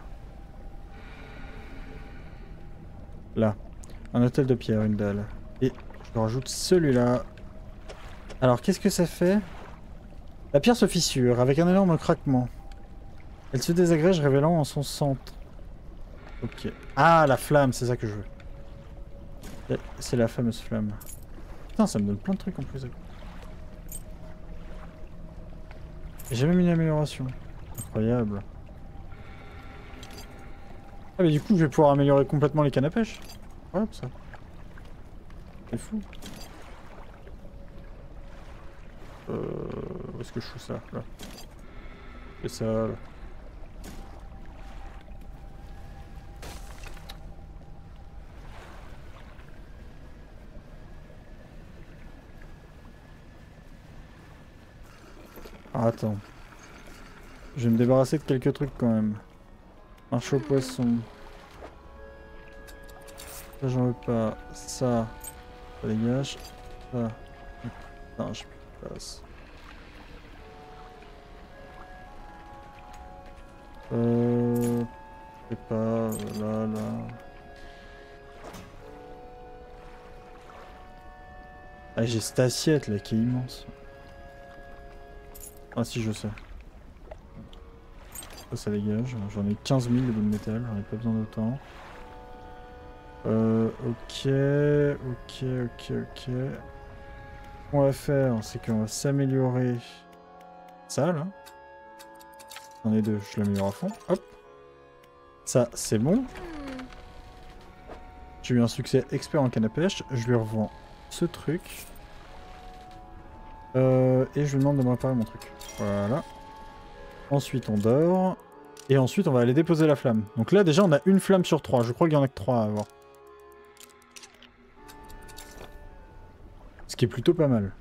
Là. Un hôtel de pierre, une dalle. Et je rajoute celui-là. Alors, qu'est-ce que ça fait? La pierre se fissure avec un énorme craquement. Elle se désagrège, révélant en son centre. Ok. Ah, la flamme, c'est ça que je veux. C'est la fameuse flamme. Putain, ça me donne plein de trucs en plus. J'ai même une amélioration. Incroyable. Ah mais du coup je vais pouvoir améliorer complètement les cannes à pêche. Incroyable ça. C'est fou. Où est-ce que je fous ça là? Et ça là. Ah, attends. Je vais me débarrasser de quelques trucs quand même. Un chaud poisson. Ça j'en veux pas. Ça dégage. Ça. Non, je passe. Je sais pas. Là. Ah, j'ai cette assiette là qui est immense. Ah si, je sais. Ça dégage. J'en ai 15 000 de bouts de métal, j'en ai pas besoin d'autant. Ok. Ce qu'on va faire, c'est qu'on va s'améliorer ça là. J'en ai deux, je l'améliore à fond. Hop. Ça, c'est bon. J'ai eu un succès expert en canne à pêche. Je lui revends ce truc. Et je lui demande de me réparer mon truc. Voilà. Ensuite, on dort. Et ensuite, on va aller déposer la flamme. Donc là, déjà, on a une flamme sur 3. Je crois qu'il y en a que 3 à avoir. Ce qui est plutôt pas mal.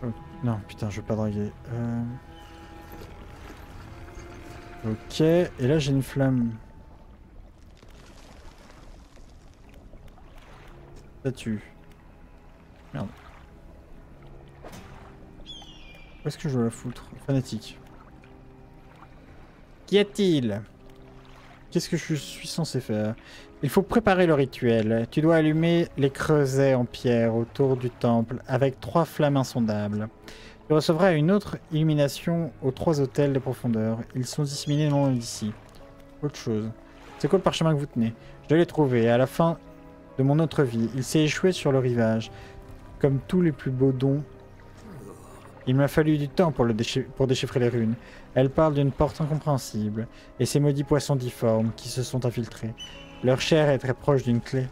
Oh, non, putain, je veux pas draguer. Ok, et là j'ai une flamme. Statue. Merde. Où est-ce que je dois la foutre? Fanatique. Qu'y a-t-il? Qu'est-ce que je suis censé faire? Il faut préparer le rituel. Tu dois allumer les creusets en pierre autour du temple avec 3 flammes insondables. Tu recevras une autre illumination aux 3 hôtels de profondeur. Ils sont disséminés non loin d'ici. Autre chose. C'est quoi le parchemin que vous tenez? Je dois les trouver. À la fin de mon autre vie, il s'est échoué sur le rivage. Comme tous les plus beaux dons, il m'a fallu du temps pour déchiffrer les runes. Elle parle d'une porte incompréhensible, et ces maudits poissons difformes qui se sont infiltrés. Leur chair est très proche d'une clé.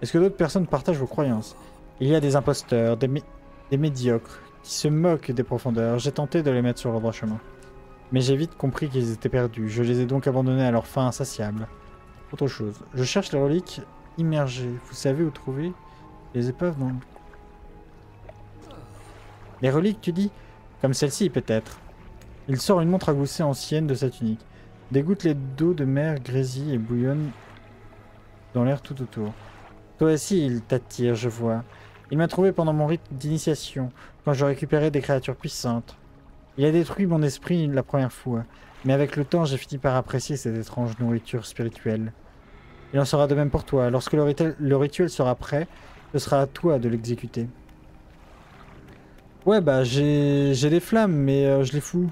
Est-ce que d'autres personnes partagent vos croyances? Il y a des imposteurs, des médiocres, qui se moquent des profondeurs. J'ai tenté de les mettre sur le droit chemin. Mais j'ai vite compris qu'ils étaient perdus. Je les ai donc abandonnés à leur fin insatiable. Autre chose. Je cherche les reliques immergées. Vous savez où trouver les épaves dans le... Les reliques, tu dis? Comme celle-ci, peut-être. Il sort une montre à gousset ancienne de sa tunique. Des gouttelettes d'eau de mer grésillent et bouillonnent dans l'air tout autour. Toi aussi, il t'attire, je vois. Il m'a trouvé pendant mon rite d'initiation, quand je récupérais des créatures puissantes. Il a détruit mon esprit la première fois, mais avec le temps, j'ai fini par apprécier cette étrange nourriture spirituelle. Il en sera de même pour toi. Lorsque le rituel sera prêt, ce sera à toi de l'exécuter. Ouais, bah j'ai des flammes, mais je les fous.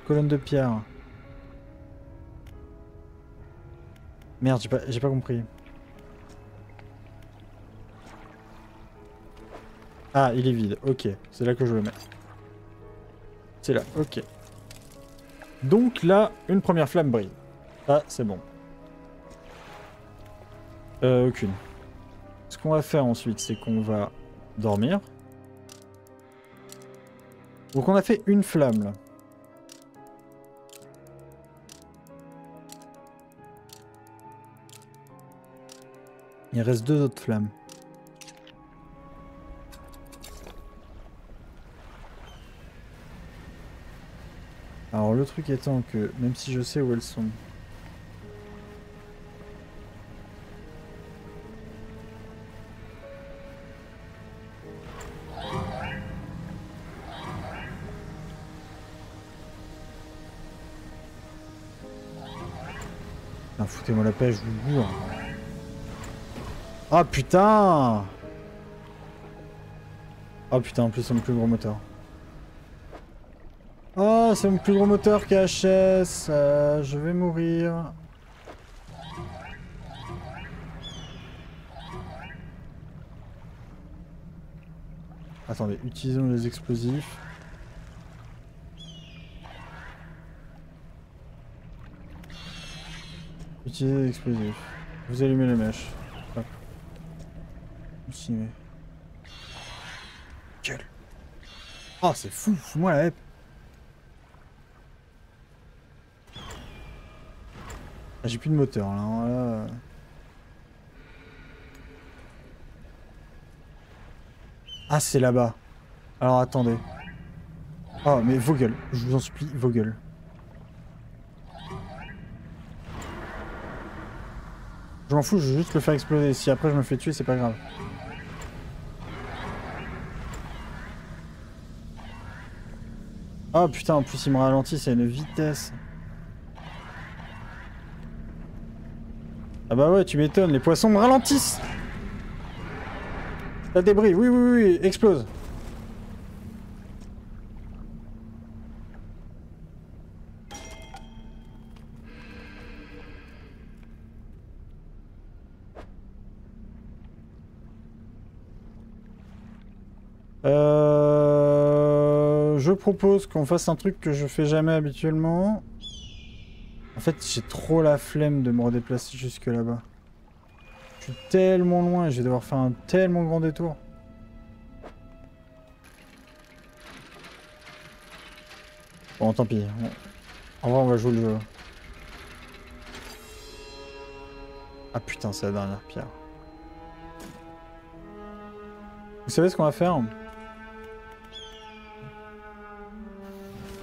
Colonne de pierre. Merde, j'ai pas compris. Ah, il est vide. Ok, c'est là que je le mets. C'est là, ok. Donc là, une première flamme brille. Ah, c'est bon. Aucune. Ce qu'on va faire ensuite, c'est qu'on va dormir. Donc on a fait une flamme là. Il reste 2 autres flammes. Alors le truc étant que, même si je sais où elles sont... Putain, foutez-moi la pêche, je vous bourre. Ah putain! Oh putain, en plus c'est mon plus gros moteur. Oh, c'est mon plus gros moteur qui est HS. Je vais mourir. Attendez, utilisons les explosifs. Utilisez les explosifs. Vous allumez les mèches. Hop. Continuez. Gueule. Oh, c'est fou, fous-moi la haie. Ah, j'ai plus de moteur là. Là. Ah, c'est là-bas. Alors attendez. Oh, mais vos gueules. Je vous en supplie, vos gueules. Je m'en fous, je veux juste le faire exploser. Si après je me fais tuer, c'est pas grave. Oh putain, en plus il me ralentit, c'est une vitesse. Ah bah ouais, tu m'étonnes, les poissons me ralentissent. T'as des débris, oui, oui, oui, explose. Je propose qu'on fasse un truc que je fais jamais habituellement. En fait, j'ai trop la flemme de me redéplacer jusque là-bas. Je suis tellement loin et je vais devoir faire un tellement grand détour. Bon, tant pis. En vrai, on va jouer le jeu. Ah putain, c'est la dernière pierre. Vous savez ce qu'on va faire?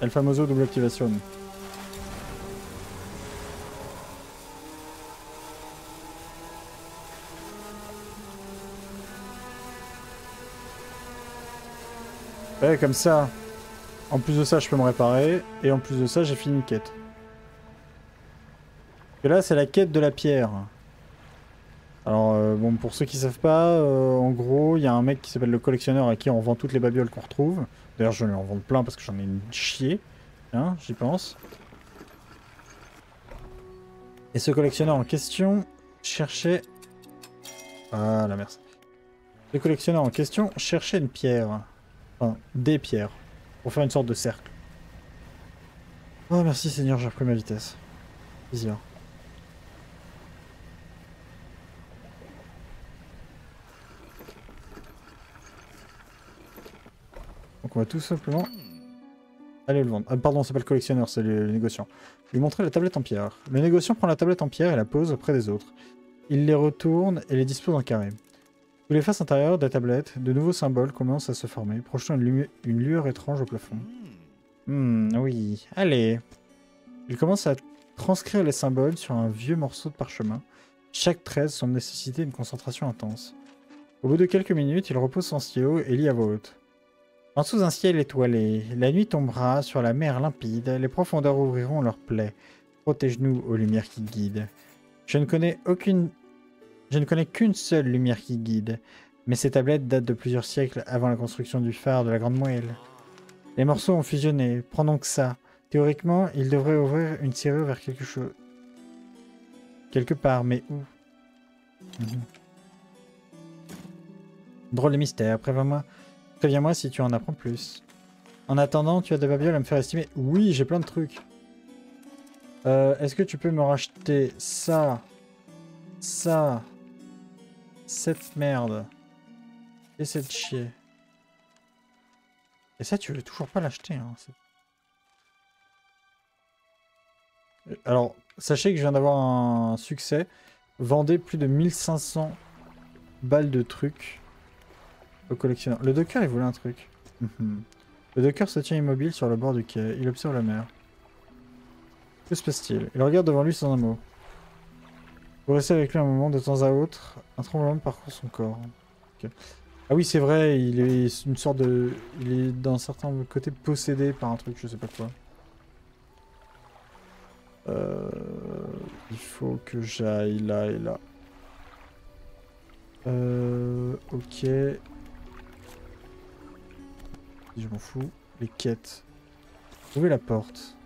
El famoso double activation. Ouais, comme ça. En plus de ça, je peux me réparer. Et en plus de ça, j'ai fini une quête. Et là, c'est la quête de la pierre. Alors, bon, pour ceux qui savent pas, en gros, il y a un mec qui s'appelle le collectionneur à qui on vend toutes les babioles qu'on retrouve. D'ailleurs, je vais en vendre plein parce que j'en ai une chier. Hein, j'y pense. Et ce collectionneur en question cherchait... Ah, la merci. Le collectionneur en question cherchait une pierre. Enfin, des pierres. Pour faire une sorte de cercle. Oh, merci Seigneur, j'ai repris ma vitesse. Plaisir. Donc on va tout simplement aller le vendre. Ah, pardon, c'est pas le collectionneur, c'est le négociant. Lui montrer la tablette en pierre. Le négociant prend la tablette en pierre et la pose auprès des autres. Il les retourne et les dispose en carré. Sous les faces intérieures des tablettes, de nouveaux symboles commencent à se former, projetant une lueur étrange au plafond. Oui, allez. Il commence à transcrire les symboles sur un vieux morceau de parchemin. Chaque trait semble nécessiter une concentration intense. Au bout de quelques minutes, il repose son stylo et lit à voix haute. En sous un ciel étoilé, la nuit tombera sur la mer limpide, les profondeurs ouvriront leurs plaies. Protège-nous, ô lumière qui guide. Je ne connais qu'une seule lumière qui guide, mais ces tablettes datent de plusieurs siècles avant la construction du phare de la Grande Moelle. Les morceaux ont fusionné, prends donc ça. Théoriquement, il devrait ouvrir une serrure vers quelque chose. Quelque part, mais où? Drôle de mystère, préviens-moi si tu en apprends plus. En attendant, tu as des babioles à me faire estimer? Oui, j'ai plein de trucs. Est-ce que tu peux me racheter ça, cette merde et cette chier? Et ça, tu veux toujours pas l'acheter, hein. Alors, sachez que je viens d'avoir un succès. Vendez plus de 1500 balles de trucs au collectionneur. Le docker, il voulait un truc. Le docker se tient immobile sur le bord du quai. Il observe la mer. Que se passe-t-il? Il regarde devant lui sans un mot. Vous restez avec lui un moment, de temps à autre. Un tremblement parcourt son corps. Okay. Ah oui, c'est vrai, il est une sorte de... Il est d'un certain côté possédé par un truc, je sais pas quoi. Il faut que j'aille là et là. Ok. Je m'en fous. Les quêtes. Trouver la porte.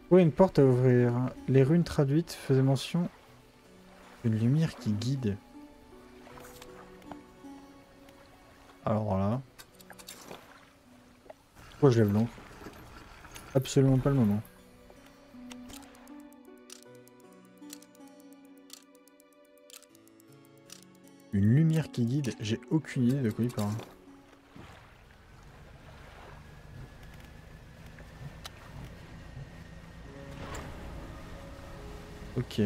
Trouver une porte à ouvrir. Les runes traduites faisaient mention d'une lumière qui guide. Alors là. Pourquoi je lève l'encre? Absolument pas le moment. Une lumière qui guide, j'ai aucune idée de quoi il parle. Ok.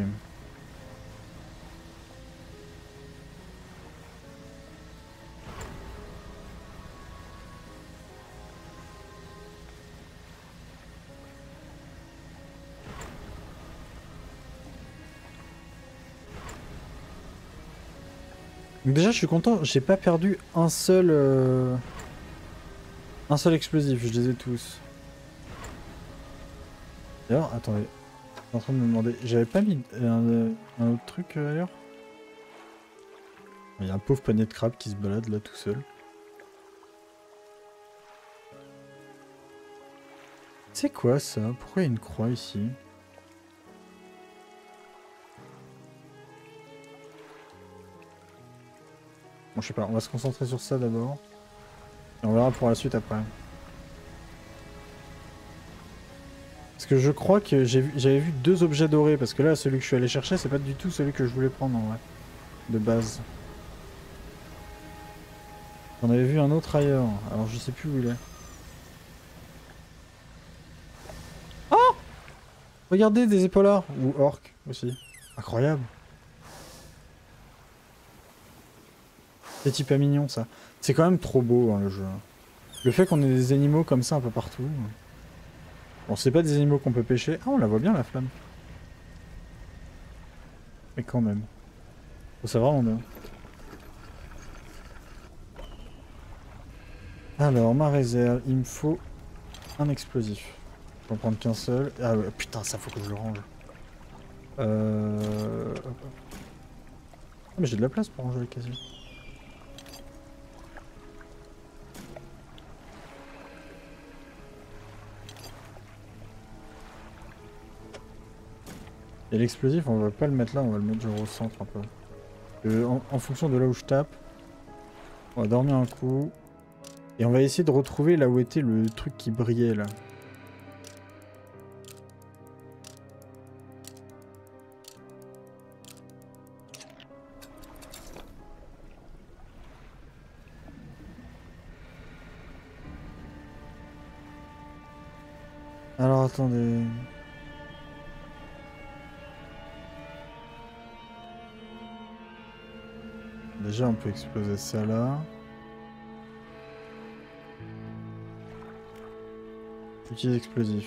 Donc déjà je suis content, j'ai pas perdu un seul explosif, je les ai tous. D'ailleurs, attendez, je suis en train de me demander, j'avais pas mis un autre truc ailleurs? Il y a un pauvre panier de crabes qui se balade là tout seul. C'est quoi ça? Pourquoi il y a une croix ici? Bon, je sais pas, on va se concentrer sur ça d'abord. Et on verra pour la suite après. Parce que je crois que j'avais vu deux objets dorés, parce que là, celui que je suis allé chercher, c'est pas du tout celui que je voulais prendre en vrai. De base. J'en avais vu un autre ailleurs, alors je sais plus où il est. Oh! Regardez, des épaulards! Ou orques aussi. Incroyable. C'est type à mignon ça. C'est quand même trop beau hein, le jeu. Le fait qu'on ait des animaux comme ça un peu partout. Bon, c'est pas des animaux qu'on peut pêcher. Ah, on la voit bien la flamme. Mais quand même. Oh, c'est vraiment bien. Alors, ma réserve, il me faut un explosif. Je peux en prendre qu'un seul. Ah ouais, putain, ça faut que je le range. Ah, mais j'ai de la place pour ranger les casiers. Et l'explosif, on va pas le mettre là, on va le mettre genre au centre un peu. En fonction de là où je tape, on va dormir un coup. Et on va essayer de retrouver là où était le truc qui brillait là. Alors attendez. Déjà on peut exploser ça là. Utilise explosif.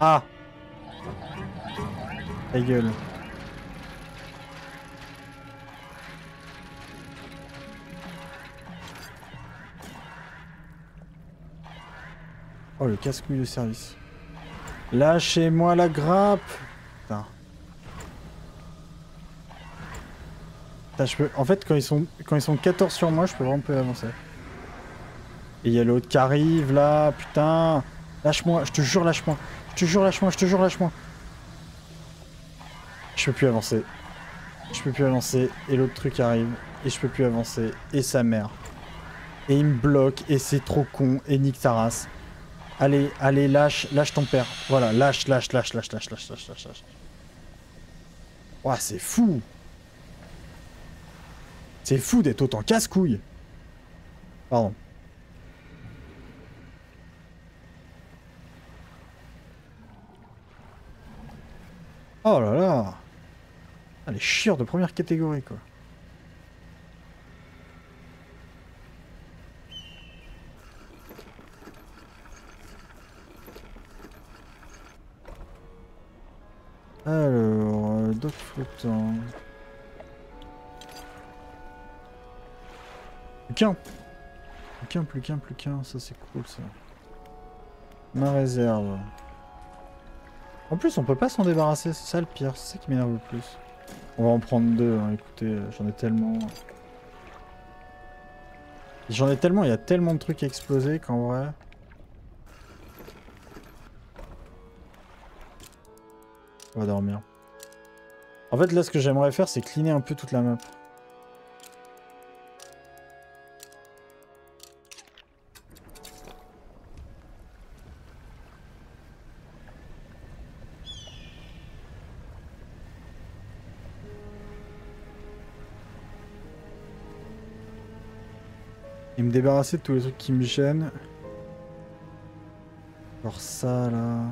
Ah! Ta gueule. Oh le casse-couille de service. Lâchez-moi la grappe! Putain. Putain, je peux... En fait quand ils sont 14 sur moi, je peux vraiment pas avancer. Et il y a l'autre qui arrive là, putain! Lâche-moi, je te jure lâche-moi! Je te jure lâche-moi, je te jure lâche-moi! Je peux plus avancer. Je peux plus avancer. Et l'autre truc arrive. Et je peux plus avancer. Et sa mère. Et il me bloque. Et c'est trop con. Et nique ta race. Allez, allez, lâche. Lâche ton père. Voilà, lâche, lâche, lâche, lâche, lâche, lâche, lâche, lâche, lâche. Ouah, c'est fou. C'est fou d'être autant casse-couille. Pardon. Oh là là. Ah, les chieurs de première catégorie, quoi. Alors, les docks flottants. Plus qu'un, ça c'est cool ça. Ma réserve. En plus on peut pas s'en débarrasser, c'est ça le pire, c'est ça qui m'énerve le plus. On va en prendre deux, hein. Écoutez, j'en ai tellement. Il y a tellement de trucs à exploser qu'en vrai... On va dormir. En fait là ce que j'aimerais faire c'est cleaner un peu toute la map. Et me débarrasser de tous les trucs qui me gênent. Genre ça là.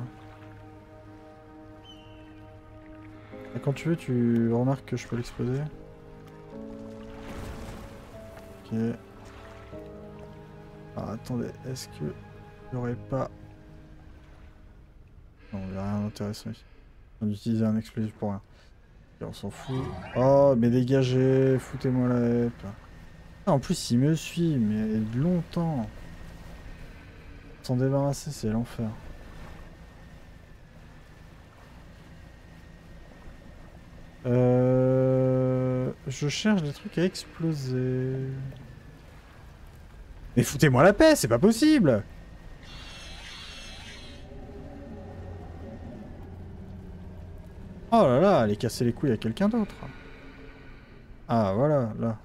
Et quand tu veux, tu remarques que je peux l'exploser. Ok. Ah, attendez, est-ce que il n'y aurait pas... Non, il n'y a rien d'intéressant ici. On utilise un explosif pour rien. Ok, on s'en fout. Oh, mais dégagez, foutez-moi la haie. Ah, en plus, il me suit, mais longtemps. S'en débarrasser, c'est l'enfer. Je cherche des trucs à exploser. Mais foutez-moi la paix, c'est pas possible! Oh là là, allez casser les couilles à quelqu'un d'autre. Ah, voilà, là.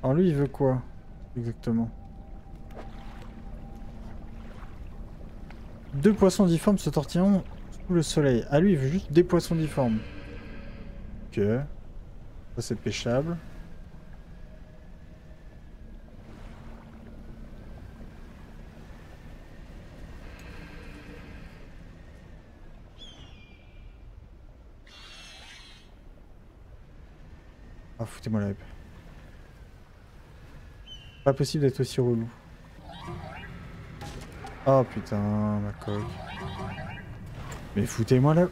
Alors lui, il veut quoi? Exactement. 2 poissons difformes se tortillant sous le soleil. Ah lui, il veut juste des poissons difformes. Ok. Ça, c'est pêchable. Ah, foutez-moi la paix. Pas possible d'être aussi relou. Oh putain, ma coque. Mais foutez-moi la...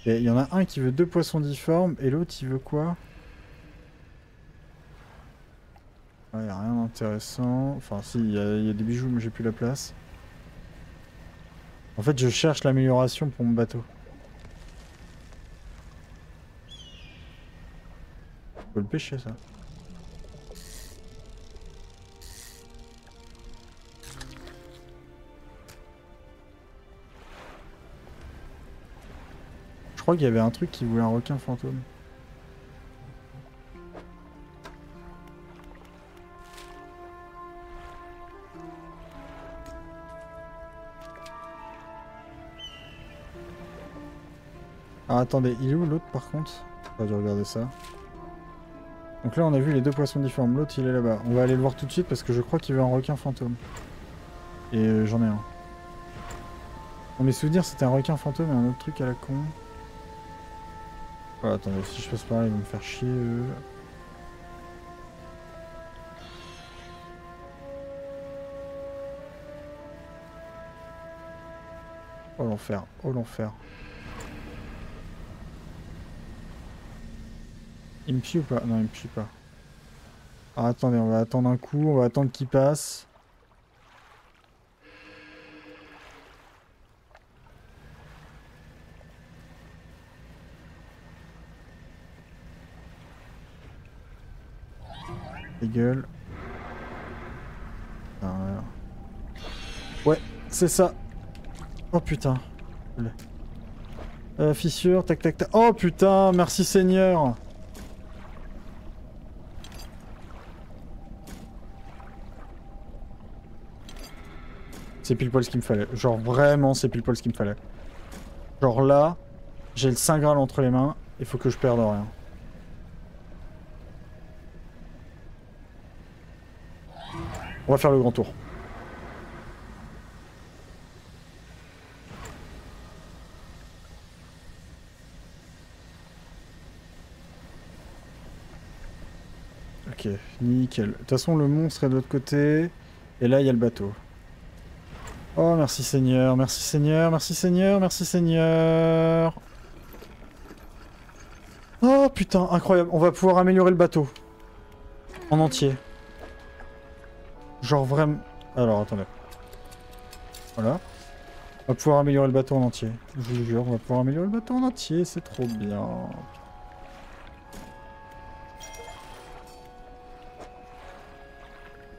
Il y en a un qui veut 2 poissons difformes et l'autre il veut quoi? Il n'y a rien d'intéressant. Enfin si, il y a des bijoux mais j'ai plus la place. En fait je cherche l'amélioration pour mon bateau. Je peux le pêcher ça. Je crois qu'il y avait un truc qui voulait un requin fantôme. Ah attendez, il est où l'autre par contre? J'ai dû regarder ça. Donc là on a vu les 2 poissons difformes, l'autre il est là-bas. On va aller le voir tout de suite parce que je crois qu'il veut un requin fantôme. Et j'en ai un. Dans mes souvenirs c'était un requin fantôme et un autre truc à la con. Ah, attendez, si je passe par là ils vont me faire chier eux. Oh l'enfer, oh l'enfer. Il me suit ou pas? Non, il me suit pas. Ah, attendez, on va attendre un coup, on va attendre qu'il passe. Les gueules. Ouais, c'est ça. Oh putain. Fissure, tac tac tac. Oh putain, merci Seigneur. C'est pile poil ce qu'il me fallait. Genre vraiment, c'est pile poil ce qu'il me fallait. Genre là, j'ai le Saint Graal entre les mains, il faut que je perde rien. On va faire le grand tour. Ok, nickel. De toute façon, le monstre est de l'autre côté. Et là, il y a le bateau. Oh, merci Seigneur, merci Seigneur, merci Seigneur, merci Seigneur. Oh putain, incroyable. On va pouvoir améliorer le bateau. En entier. Genre vraiment... Alors, attendez. Voilà. On va pouvoir améliorer le bateau en entier. Je vous jure, on va pouvoir améliorer le bateau en entier. C'est trop bien.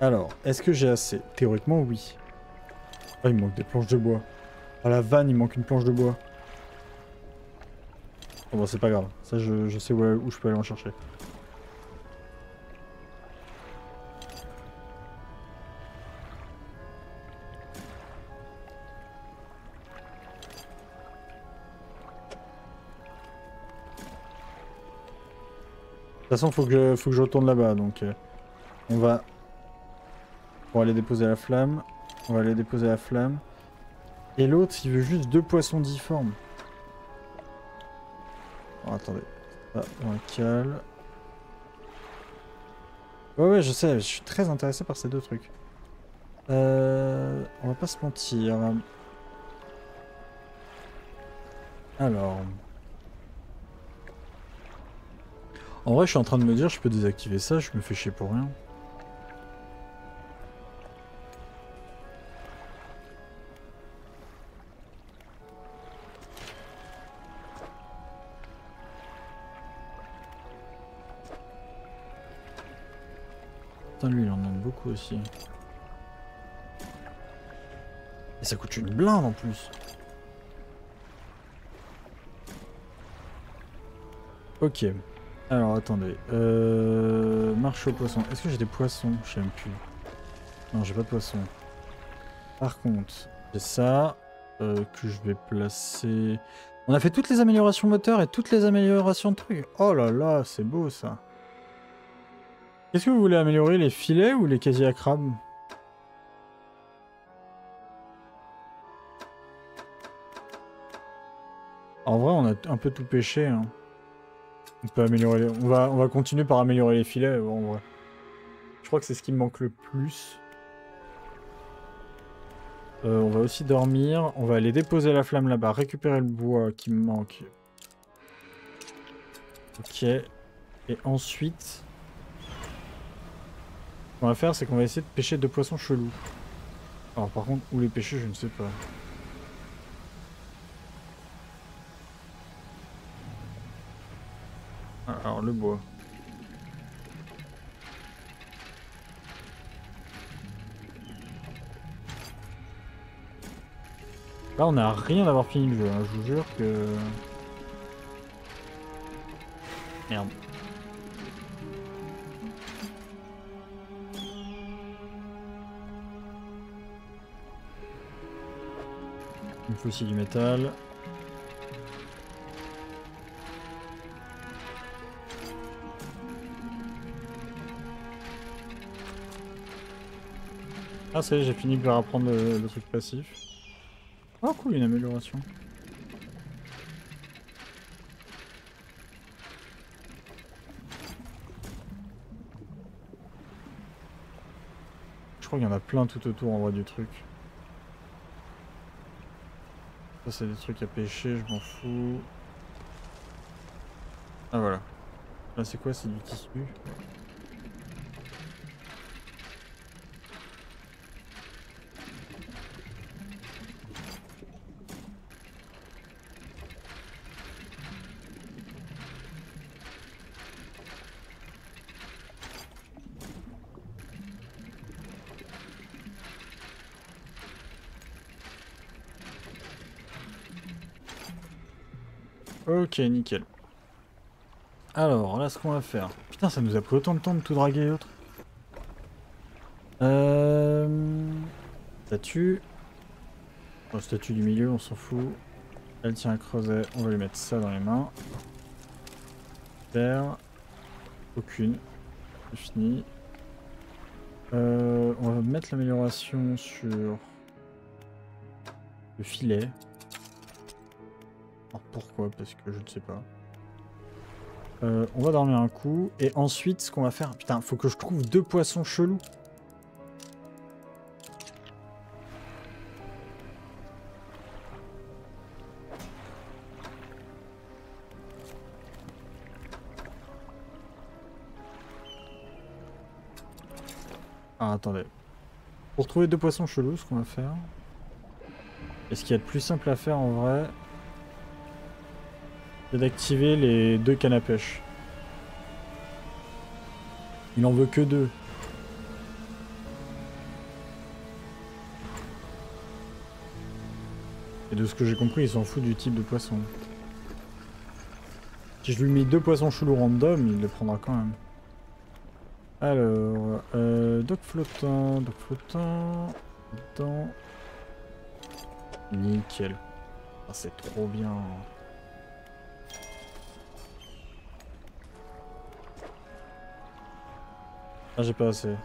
Alors, est-ce que j'ai assez? Théoriquement, oui. Ah, il me manque des planches de bois. À la vanne, il manque une planche de bois. Oh, bon, c'est pas grave. Ça, je sais où je peux aller en chercher. De toute façon, faut que je retourne là-bas, donc... on va aller déposer la flamme. On va aller déposer la flamme. Et l'autre, il veut juste 2 poissons difformes. Oh, attendez. Ah, on cale. Ouais, je sais, je suis très intéressé par ces 2 trucs. On va pas se mentir. Alors... En vrai, je suis en train de me dire, je peux désactiver ça, je me fais chier pour rien. Putain, lui, il en demande beaucoup aussi. Et ça coûte une blinde en plus. Ok. Alors, attendez. Marche aux poissons. Est-ce que j'ai des poissons? Je sais même plus. Non, j'ai pas de poissons. Par contre, j'ai ça que je vais placer... On a fait toutes les améliorations moteurs et toutes les améliorations de trucs. Oh là là, c'est beau ça. Qu'est-ce que vous voulez améliorer, les filets ou les casiers à crabes? En vrai, on a un peu tout pêché. Hein. On peut améliorer... On va continuer par améliorer les filets, bon, en vrai. Je crois que c'est ce qui me manque le plus. On va aussi dormir. On va aller déposer la flamme là-bas, récupérer le bois qui me manque. Ok. Et ensuite... Ce qu'on va faire, c'est qu'on va essayer de pêcher 2 poissons chelous. Alors par contre, où les pêcher, je ne sais pas. Alors le bois. Là, on n'a rien d'avoir fini le jeu, hein. Je vous jure que... Merde. Il me faut aussi du métal. Ah ça y est, j'ai fini par apprendre le truc passif. Oh cool, une amélioration. Je crois qu'il y en a plein tout autour en vrai du truc. Ça c'est des trucs à pêcher, je m'en fous. Ah voilà. Là c'est quoi? C'est du tissu. Ok, nickel. Alors, là, ce qu'on va faire... Putain, ça nous a pris autant de temps de tout draguer et autres. Statue. Oh, statue du milieu, on s'en fout. Elle tient un creuset, on va lui mettre ça dans les mains. Super. Aucune. C'est fini. On va mettre l'amélioration sur le filet. Alors pourquoi? Parce que je ne sais pas. On va dormir un coup. Et ensuite, ce qu'on va faire... Putain, faut que je trouve 2 poissons chelous. Ah, attendez. Pour trouver 2 poissons chelous, ce qu'on va faire... Et ce qu'il y a de plus simple à faire en vrai... C'est d'activer les 2 cannes à pêche. Il en veut que 2. Et de ce que j'ai compris, il s'en fout du type de poisson. Si je lui mets 2 poissons chelous random, il le prendra quand même. Alors, dock flottant, dedans. Nickel. Ah, c'est trop bien. Ah, j'ai pas assez.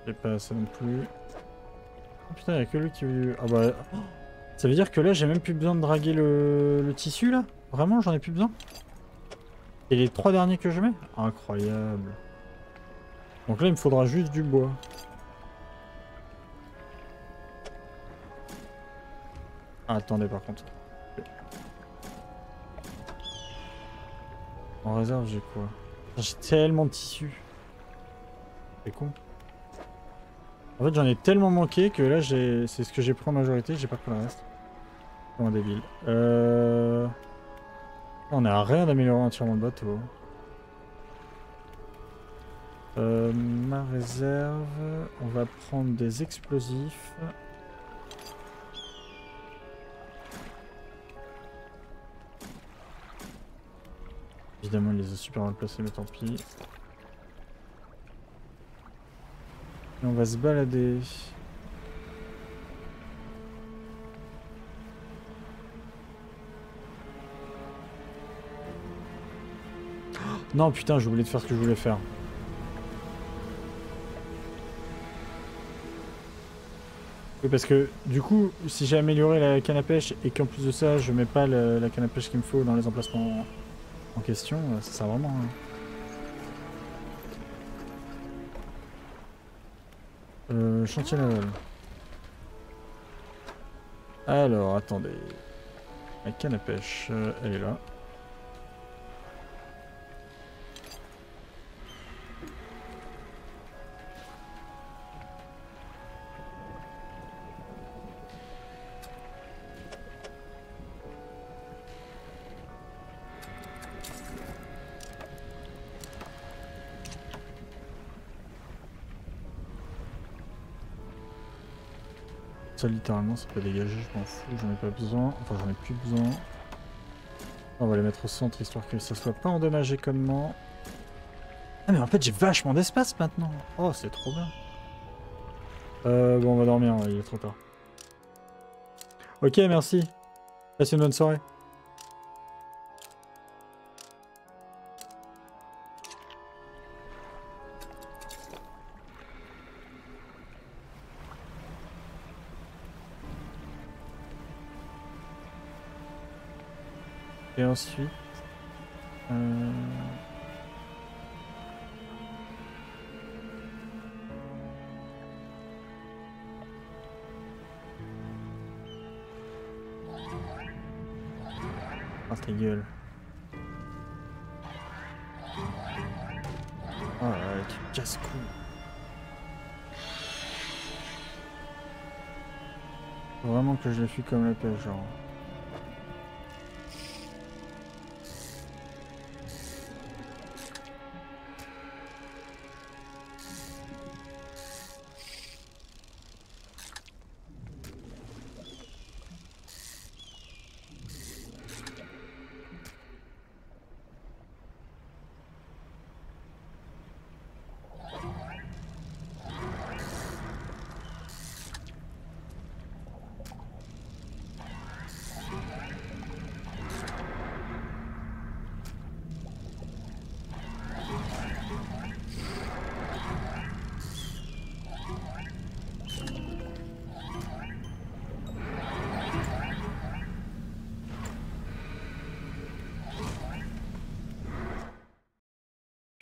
J'ai pas assez non plus. Oh, putain, y'a que lui qui... Ah bah... Oh, ça veut dire que là, j'ai même plus besoin de draguer le tissu, là? Vraiment, j'en ai plus besoin? Et les 3 derniers que je mets? Incroyable. Donc là, il me faudra juste du bois. Ah, attendez, par contre. En réserve, j'ai quoi? J'ai tellement de tissus. C'est con. En fait, j'en ai tellement manqué que là, c'est ce que j'ai pris en majorité, j'ai pas pris le reste. Comme un débile. On est à rien d'améliorer entièrement le bateau. Ma réserve, on va prendre des explosifs. Évidemment, il les a super mal placés, mais tant pis. Et on va se balader. Non, putain, j'ai oublié de faire ce que je voulais faire. Oui, parce que du coup, si j'ai amélioré la canne à pêche et qu'en plus de ça, je mets pas la canne à pêche qu'il me faut dans les emplacements en question, ça sert vraiment. Chantier naval. Alors, attendez. La canne à pêche, elle est là. Ça littéralement ça peut dégager, je m'en fous, j'en ai pas besoin, enfin j'en ai plus besoin. On va les mettre au centre histoire que ça soit pas endommagé connement. Ah mais en fait j'ai vachement d'espace maintenant. Oh c'est trop bien. Bon on va dormir, il est trop tard. Ok merci. Passez une bonne soirée. Et ensuite... Ah ta gueule. Oh là là, tu casses couilles. Faut vraiment que je les fuis comme la pêche genre.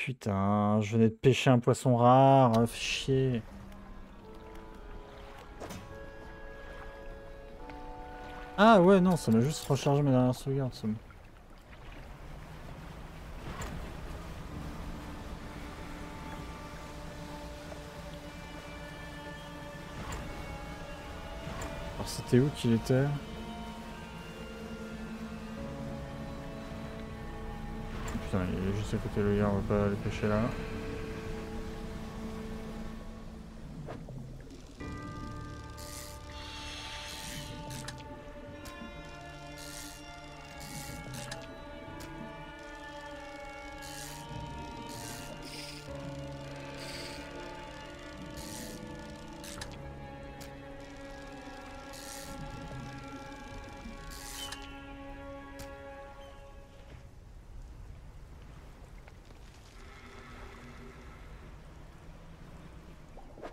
putain, je venais de pêcher un poisson rare, fais chier. Ah ouais, non, ça m'a juste rechargé mes dernières sauvegardes. Ça Alors c'était où qu'il était? Putain, il est juste à côté le gars, on va pas aller pêcher là.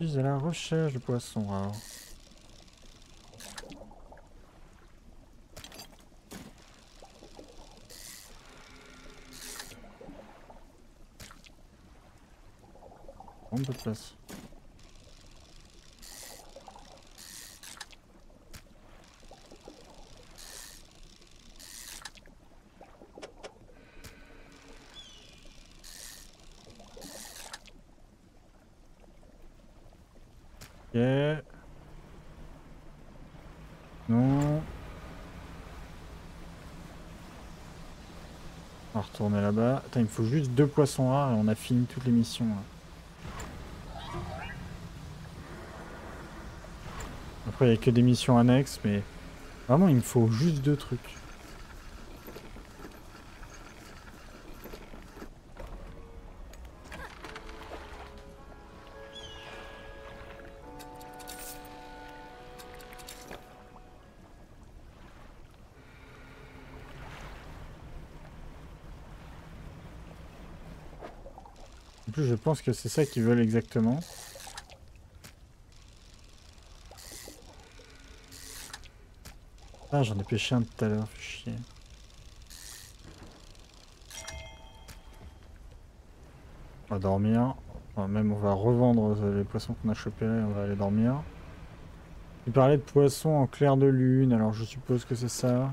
Je suis à la recherche de poissons rares. Un peu de place. Ok. Non. On va retourner là-bas. Attends, il me faut juste 2 poissons rares et on a fini toutes les missions là. Après, il n'y a que des missions annexes, mais vraiment, il me faut juste 2 trucs. En plus, je pense que c'est ça qu'ils veulent exactement. Ah, j'en ai pêché un tout à l'heure, fais chier. On va dormir. Enfin, même on va revendre les poissons qu'on a chopés là et on va aller dormir. Il parlait de poissons en clair de lune, alors je suppose que c'est ça.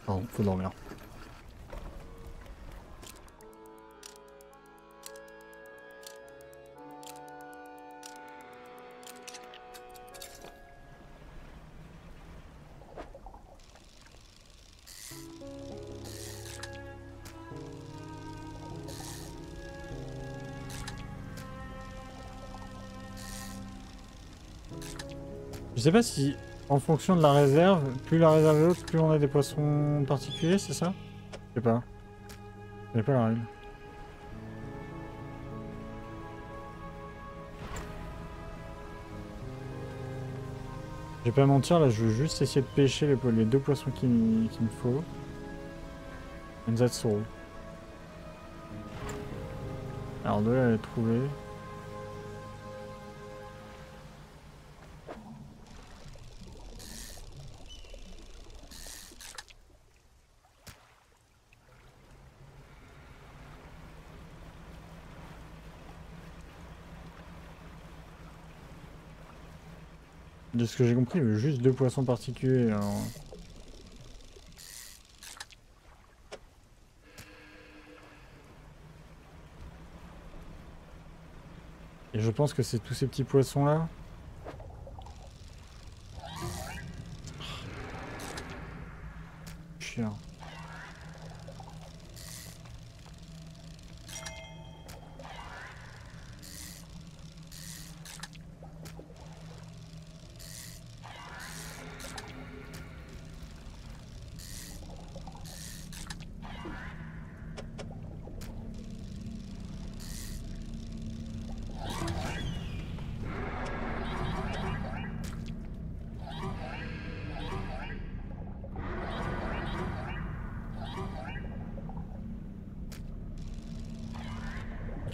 Pardon, faut dormir. Je sais pas si, en fonction de la réserve, plus la réserve est haute, plus on a des poissons particuliers, c'est ça? Je sais pas. Je connais pas la règle. Je vais pas mentir, là je veux juste essayer de pêcher les 2 poissons qu'il me faut. And that's all. Alors de là, elle est trouvée. De ce que j'ai compris, il veut juste 2 poissons particuliers. Alors... Et je pense que c'est tous ces petits poissons là. Chiant.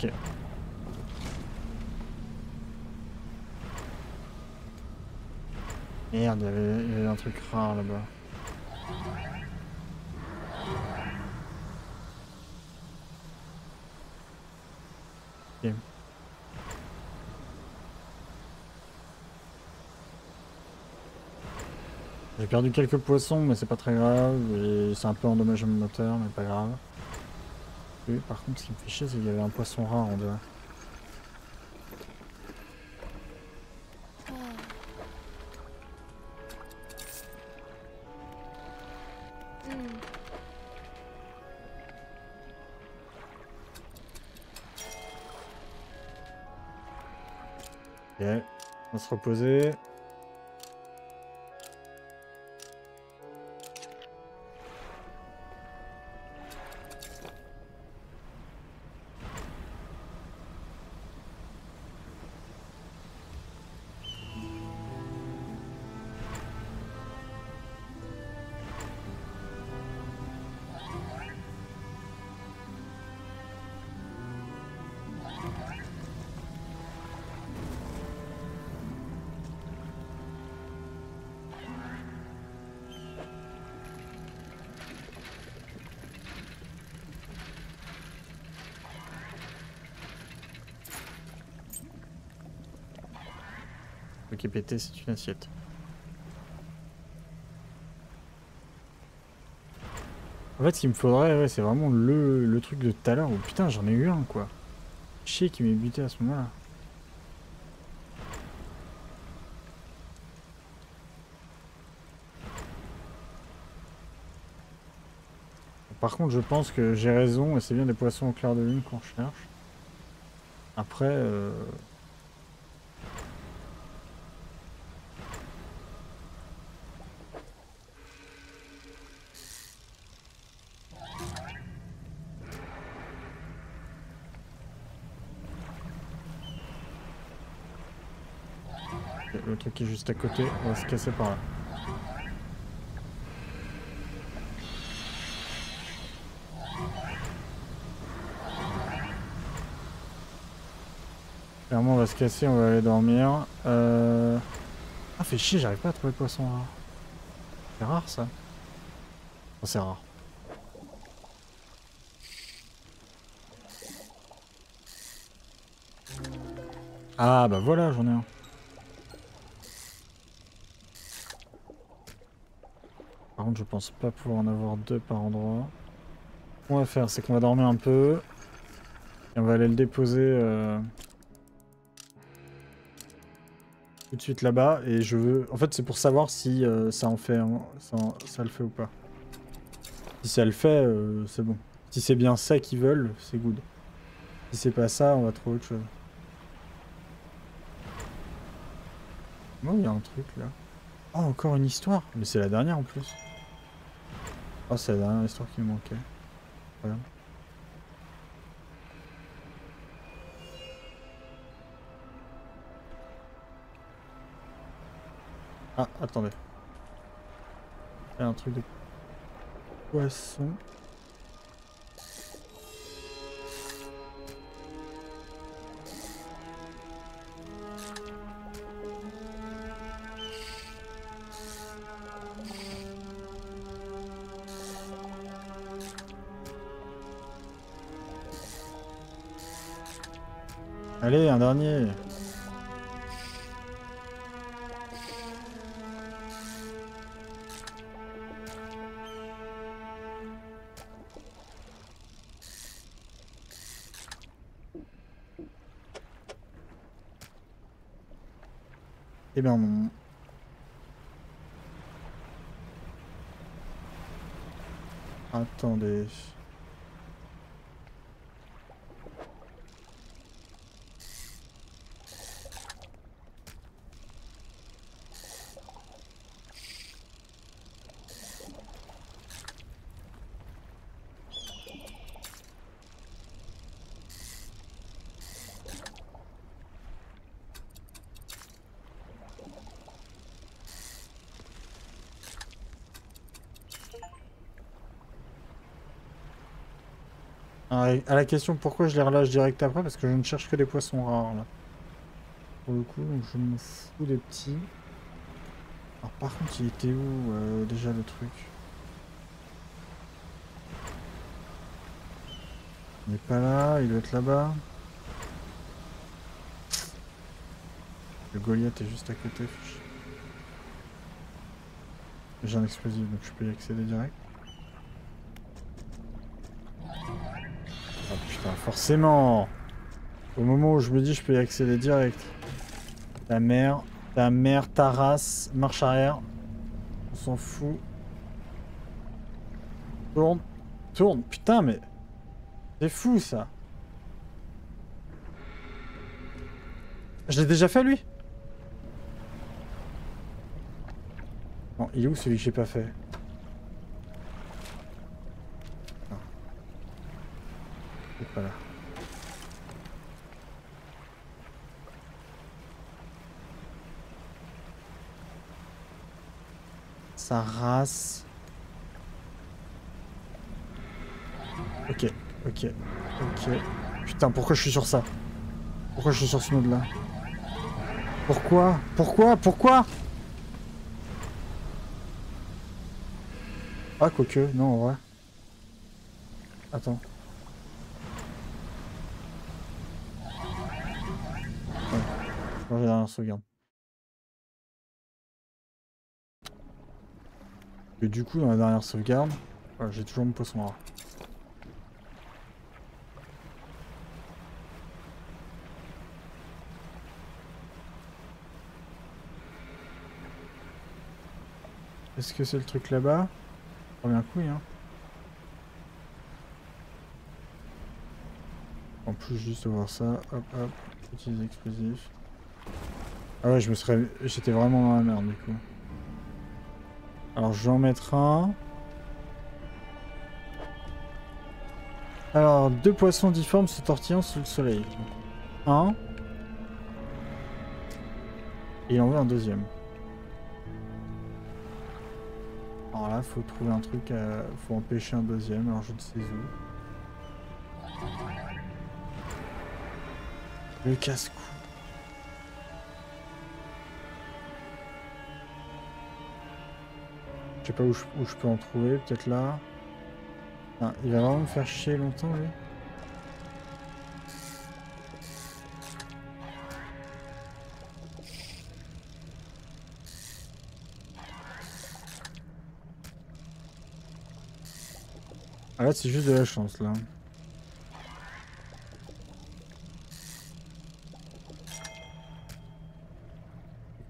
Ok. Merde, il y avait un truc rare là-bas. Ok. J'ai perdu quelques poissons, mais c'est pas très grave. Et c'est un peu endommagé mon moteur, mais pas grave. Oui, par contre, ce qui me fait chier, c'est qu'il y avait un poisson rare en dehors. Ok, on va se reposer. Ok, pété, c'est une assiette. En fait, ce qu'il me faudrait, ouais, c'est vraiment le truc de tout à l'heure. Oh putain, j'en ai eu un, quoi. Chier qui m'est buté à ce moment-là. Par contre, je pense que j'ai raison, et c'est bien des poissons au clair de lune qu'on cherche. Après, le truc qui est juste à côté, on va se casser par là. Clairement, on va se casser, on va aller dormir. Ah, fait chier, j'arrive pas à trouver le poisson rare. C'est rare, ça. Oh, c'est rare. Ah, bah voilà, j'en ai un. Par contre, je pense pas pouvoir en avoir deux par endroit. Ce qu'on va faire, c'est qu'on va dormir un peu. Et on va aller le déposer tout de suite là-bas. Et je veux... En fait, c'est pour savoir si ça en fait... ça le fait ou pas. Si ça le fait, c'est bon. Si c'est bien ça qu'ils veulent, c'est good. Si c'est pas ça, on va trouver autre chose. Oh, il y a un truc là. Oh, encore une histoire. Mais c'est la dernière en plus. Oh, c'est la dernière histoire qui me manquait. Voilà. Ah, attendez. Il y a un truc de poisson. Allez, un dernier. Eh bien non. Attendez. À la question pourquoi je les relâche direct après, parce que je ne cherche que des poissons rares là. Pour le coup, donc je me fous des petits. Alors par contre il était où déjà le truc? Il n'est pas là, il doit être là-bas. Le Goliath est juste à côté. J'ai un explosif donc je peux y accéder direct. Oh putain, forcément! Au moment où je me dis je peux y accéder direct. Ta mère, ta race, marche arrière. On s'en fout. Tourne, tourne, putain mais... C'est fou ça! Je l'ai déjà fait lui? Bon, il est où celui que j'ai pas fait? Ah. Il est pas là. Sa race. Ok, ok, ok. Putain, pourquoi je suis sur ça? Pourquoi je suis sur ce mode là? Pourquoi? Pourquoi? Ah, quoique, non, en vrai. Attends. Ouais, j'ai la dernière sauvegarde. Et du coup, dans la dernière sauvegarde, voilà, j'ai toujours mon poisson rare. Est-ce que c'est le truc là-bas? Pas bien couille, hein. En plus, juste voir ça, hop, hop, petits explosifs. Ah ouais, j'étais vraiment dans la merde du coup. Alors, je vais en mettre un. Alors, 2 poissons difformes se tortillant sous le soleil. Un. Et il en veut un deuxième. Alors là, faut trouver un truc, faut empêcher un deuxième, alors je ne sais où. Le casse-cou. Je sais pas où je peux en trouver, peut-être là. Ah, il va vraiment me faire chier longtemps, lui. Ah là, c'est juste de la chance, là.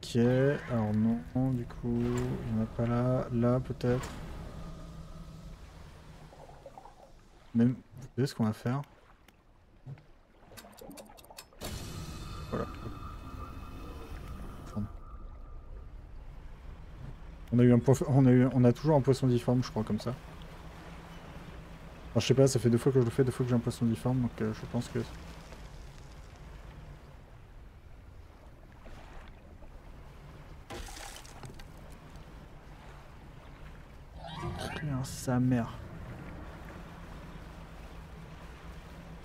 Ok, alors non, du coup, il n'y en a pas là. Là, peut-être. Même, vous savez ce qu'on va faire? Voilà. On a toujours un poisson difforme, je crois, comme ça. Alors, je sais pas, ça fait 2 fois que je le fais, 2 fois que j'ai un poisson difforme, donc je pense que... Putain, sa mère.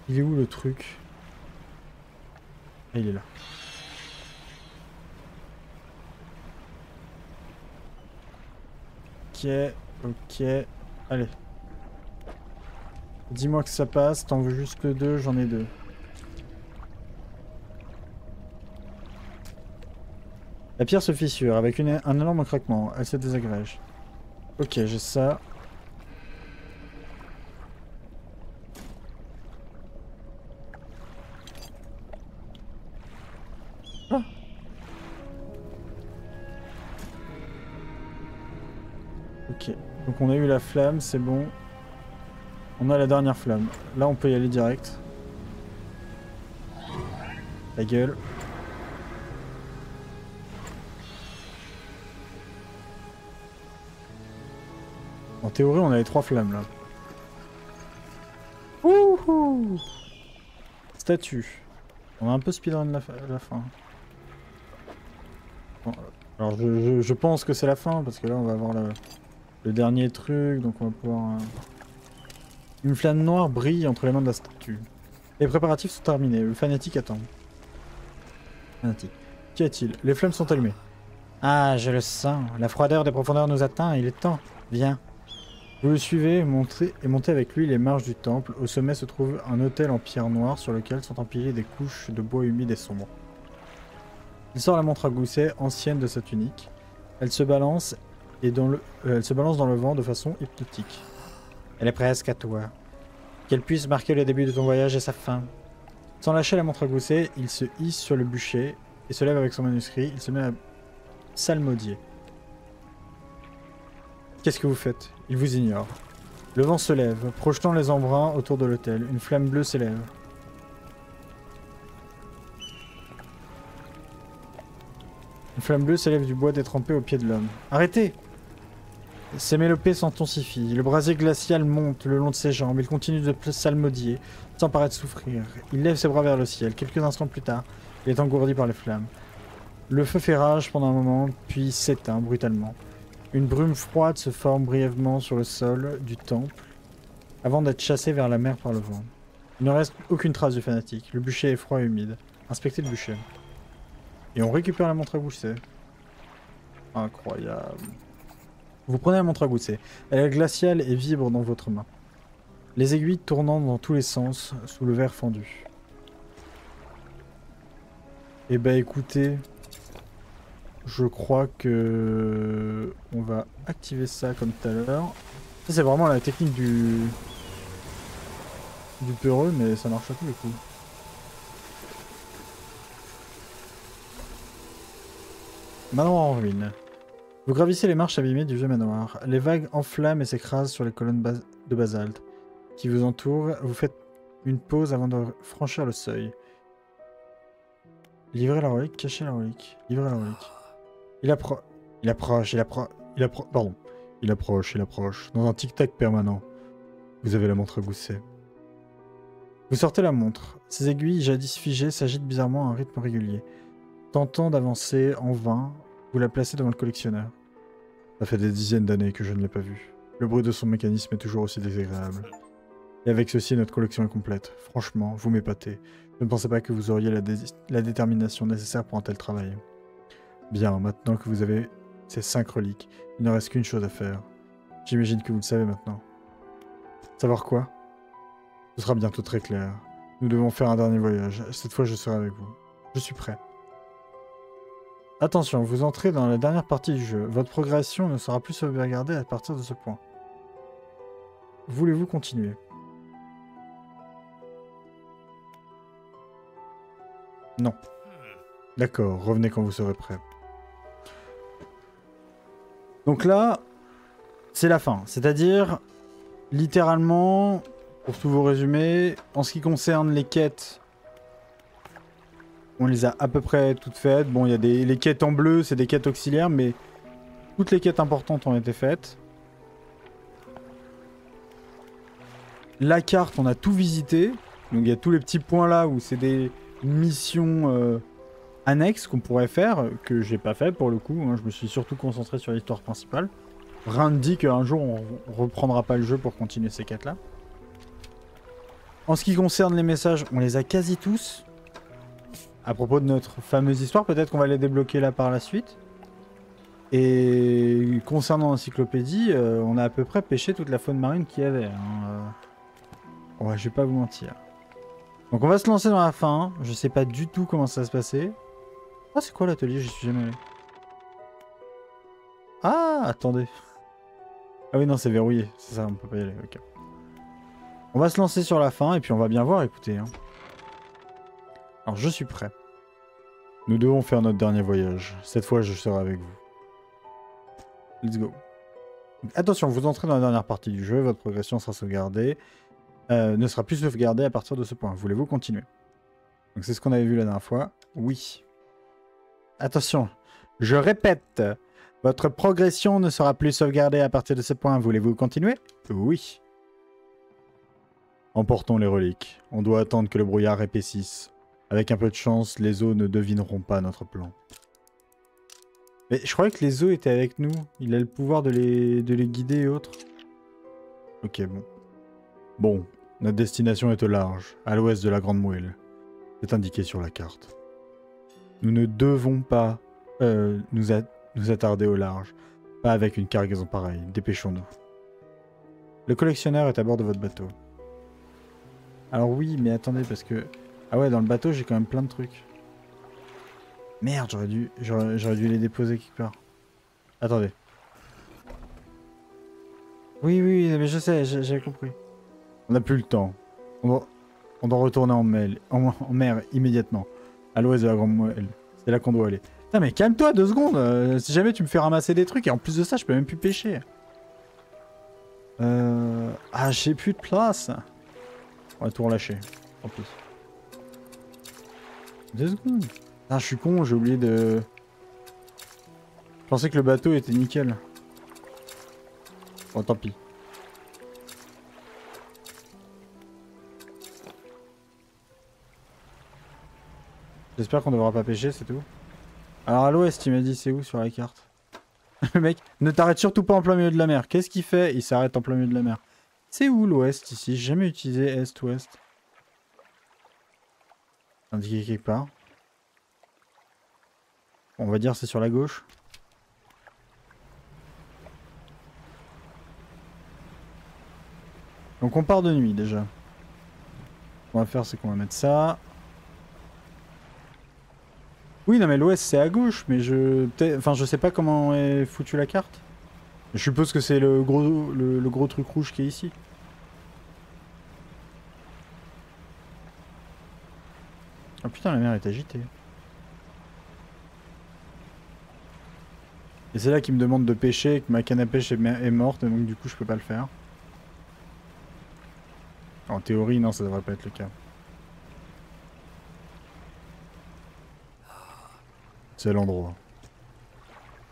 Il est où le truc? Ah, il est là. Ok, ok. Allez. Dis-moi que ça passe, t'en veux juste le 2, j'en ai 2. La pierre se fissure avec un énorme craquement, elle se désagrège. Ok, j'ai ça. Ah. Ok, donc on a eu la flamme, c'est bon. On a la dernière flamme. Là, on peut y aller direct. La gueule. En théorie, on a les 3 flammes, là. Wouhou! Statue. On a un peu speedrun la fin. Bon, alors, je pense que c'est la fin, parce que là, on va avoir le dernier truc, donc on va pouvoir... Une flamme noire brille entre les mains de la statue. Les préparatifs sont terminés, le fanatique attend. Fanatique. Qu'y a-t-il? Les flammes sont allumées. Ah, je le sens. La froideur des profondeurs nous atteint, il est temps. Viens. Vous le suivez et montez avec lui les marches du temple. Au sommet se trouve un autel en pierre noire sur lequel sont empilées des couches de bois humide et sombre. Il sort la montre à gousset ancienne de sa tunique. Elle se balance elle se balance dans le vent de façon hypnotique. Elle est presque à toi. Qu'elle puisse marquer le début de ton voyage et sa fin. Sans lâcher la montre à gousset, il se hisse sur le bûcher et se lève avec son manuscrit. Il se met à psalmodier. Qu'est-ce que vous faites? Il vous ignore. Le vent se lève, projetant les embruns autour de l'autel. Une flamme bleue s'élève. Une flamme bleue s'élève du bois détrempé au pied de l'homme. Arrêtez! Ses mélopées s'intensifient. Le brasier glacial monte le long de ses jambes. Il continue de psalmodier, sans paraître souffrir. Il lève ses bras vers le ciel. Quelques instants plus tard, il est engourdi par les flammes. Le feu fait rage pendant un moment, puis s'éteint brutalement. Une brume froide se forme brièvement sur le sol du temple, avant d'être chassée vers la mer par le vent. Il ne reste aucune trace du fanatique. Le bûcher est froid et humide. Inspectez le bûcher. Et on récupère la montre à gousset. Incroyable. Vous prenez la montre à gousset. Elle est glaciale et vibre dans votre main. Les aiguilles tournant dans tous les sens sous le verre fendu. Eh ben écoutez, je crois que on va activer ça comme tout à l'heure. Ça c'est vraiment la technique du peureux, mais ça marche à tous les coups. Manoir en ruine. Vous gravissez les marches abîmées du vieux manoir. Les vagues enflamment et s'écrasent sur les colonnes de basalte qui vous entourent. Vous faites une pause avant de franchir le seuil. Livrez la relique, cachez la relique. Livrez la relique. Il approche. Dans un tic-tac permanent. Vous avez la montre à gousset. Vous sortez la montre. Ses aiguilles jadis figées s'agitent bizarrement à un rythme régulier. Tentant d'avancer en vain, vous la placez devant le collectionneur. Ça fait des dizaines d'années que je ne l'ai pas vue. Le bruit de son mécanisme est toujours aussi désagréable. Et avec ceci, notre collection est complète. Franchement, vous m'épatez. Je ne pensais pas que vous auriez la détermination nécessaire pour un tel travail. Bien, maintenant que vous avez ces 5 reliques, il ne reste qu'une chose à faire. J'imagine que vous le savez maintenant. Savoir quoi? Ce sera bientôt très clair. Nous devons faire un dernier voyage. Cette fois, je serai avec vous. Je suis prêt. Attention, vous entrez dans la dernière partie du jeu. Votre progression ne sera plus sauvegardée à partir de ce point. Voulez-vous continuer? Non. D'accord, revenez quand vous serez prêt. Donc là, c'est la fin. C'est-à-dire, littéralement, pour tout vous résumer, en ce qui concerne les quêtes, on les a à peu près toutes faites. Bon, il y a les quêtes en bleu, c'est des quêtes auxiliaires, mais toutes les quêtes importantes ont été faites. La carte, on a tout visité. Donc il y a tous les petits points là où c'est des missions annexes qu'on pourrait faire, que j'ai pas fait pour le coup. Hein. Je me suis surtout concentré sur l'histoire principale. Rien ne dit qu'un jour on reprendra pas le jeu pour continuer ces quêtes là. En ce qui concerne les messages, on les a quasi tous. À propos de notre fameuse histoire, peut-être qu'on va les débloquer là par la suite. Et concernant l'encyclopédie, on a à peu près pêché toute la faune marine qu'il y avait. Hein. Ouais, je vais pas vous mentir. Donc on va se lancer dans la fin. Je sais pas du tout comment ça va se passer. Ah, c'est quoi l'atelier? J'y suis jamais allé. Ah, attendez. Ah oui, non, c'est verrouillé. C'est ça, on peut pas y aller. Ok. On va se lancer sur la fin et puis on va bien voir, écoutez. Hein. Alors, je suis prêt. Nous devons faire notre dernier voyage. Cette fois, je serai avec vous. Let's go. Donc, attention, vous entrez dans la dernière partie du jeu. Votre progression sera sauvegardée. Ne sera plus sauvegardée à partir de ce point. Voulez-vous continuer? Donc, c'est ce qu'on avait vu la dernière fois. Oui. Attention. Je répète. Votre progression ne sera plus sauvegardée à partir de ce point. Voulez-vous continuer? Oui. Emportons les reliques. On doit attendre que le brouillard épaississe. Avec un peu de chance, les eaux ne devineront pas notre plan. Mais je croyais que les eaux étaient avec nous. Il a le pouvoir de les guider et autres. Ok, bon. Bon, notre destination est au large, à l'ouest de la Grande Mouille. C'est indiqué sur la carte. Nous ne devons pas nous nous attarder au large. Pas avec une cargaison pareille. Dépêchons-nous. Le collectionneur est à bord de votre bateau. Alors oui, mais attendez, parce que... Ah ouais, dans le bateau, j'ai quand même plein de trucs. Merde, j'aurais dû les déposer quelque part. Attendez. Oui, oui, mais je sais, j'ai compris. On n'a plus le temps. On doit retourner en mer immédiatement. À l'ouest de la Grande Moelle. C'est là qu'on doit aller. Putain, mais calme-toi 2 secondes. Si jamais tu me fais ramasser des trucs, et en plus de ça, je peux même plus pêcher. Ah, j'ai plus de place. On va tout relâcher. En plus. 2 secondes. Ah, je suis con, j'ai oublié de... Je pensais que le bateau était nickel. Bon, tant pis. J'espère qu'on devra pas pêcher, c'est tout. Alors à l'ouest, il m'a dit c'est où sur la carte? Le mec, ne t'arrête surtout pas en plein milieu de la mer. Qu'est-ce qu'il fait? Il s'arrête en plein milieu de la mer. C'est où l'ouest ici? J'ai jamais utilisé est-ouest. Indiqué quelque part. On va dire c'est sur la gauche. Donc on part de nuit déjà. Ce qu'on va faire c'est qu'on va mettre ça. Oui non mais l'ouest c'est à gauche mais je sais pas comment est foutue la carte. Je suppose que c'est le gros truc rouge qui est ici. Oh putain la mer est agitée. Et c'est là qu'il me demande de pêcher et que ma canne à pêche est morte et donc du coup je peux pas le faire. En théorie non ça devrait pas être le cas. C'est l'endroit.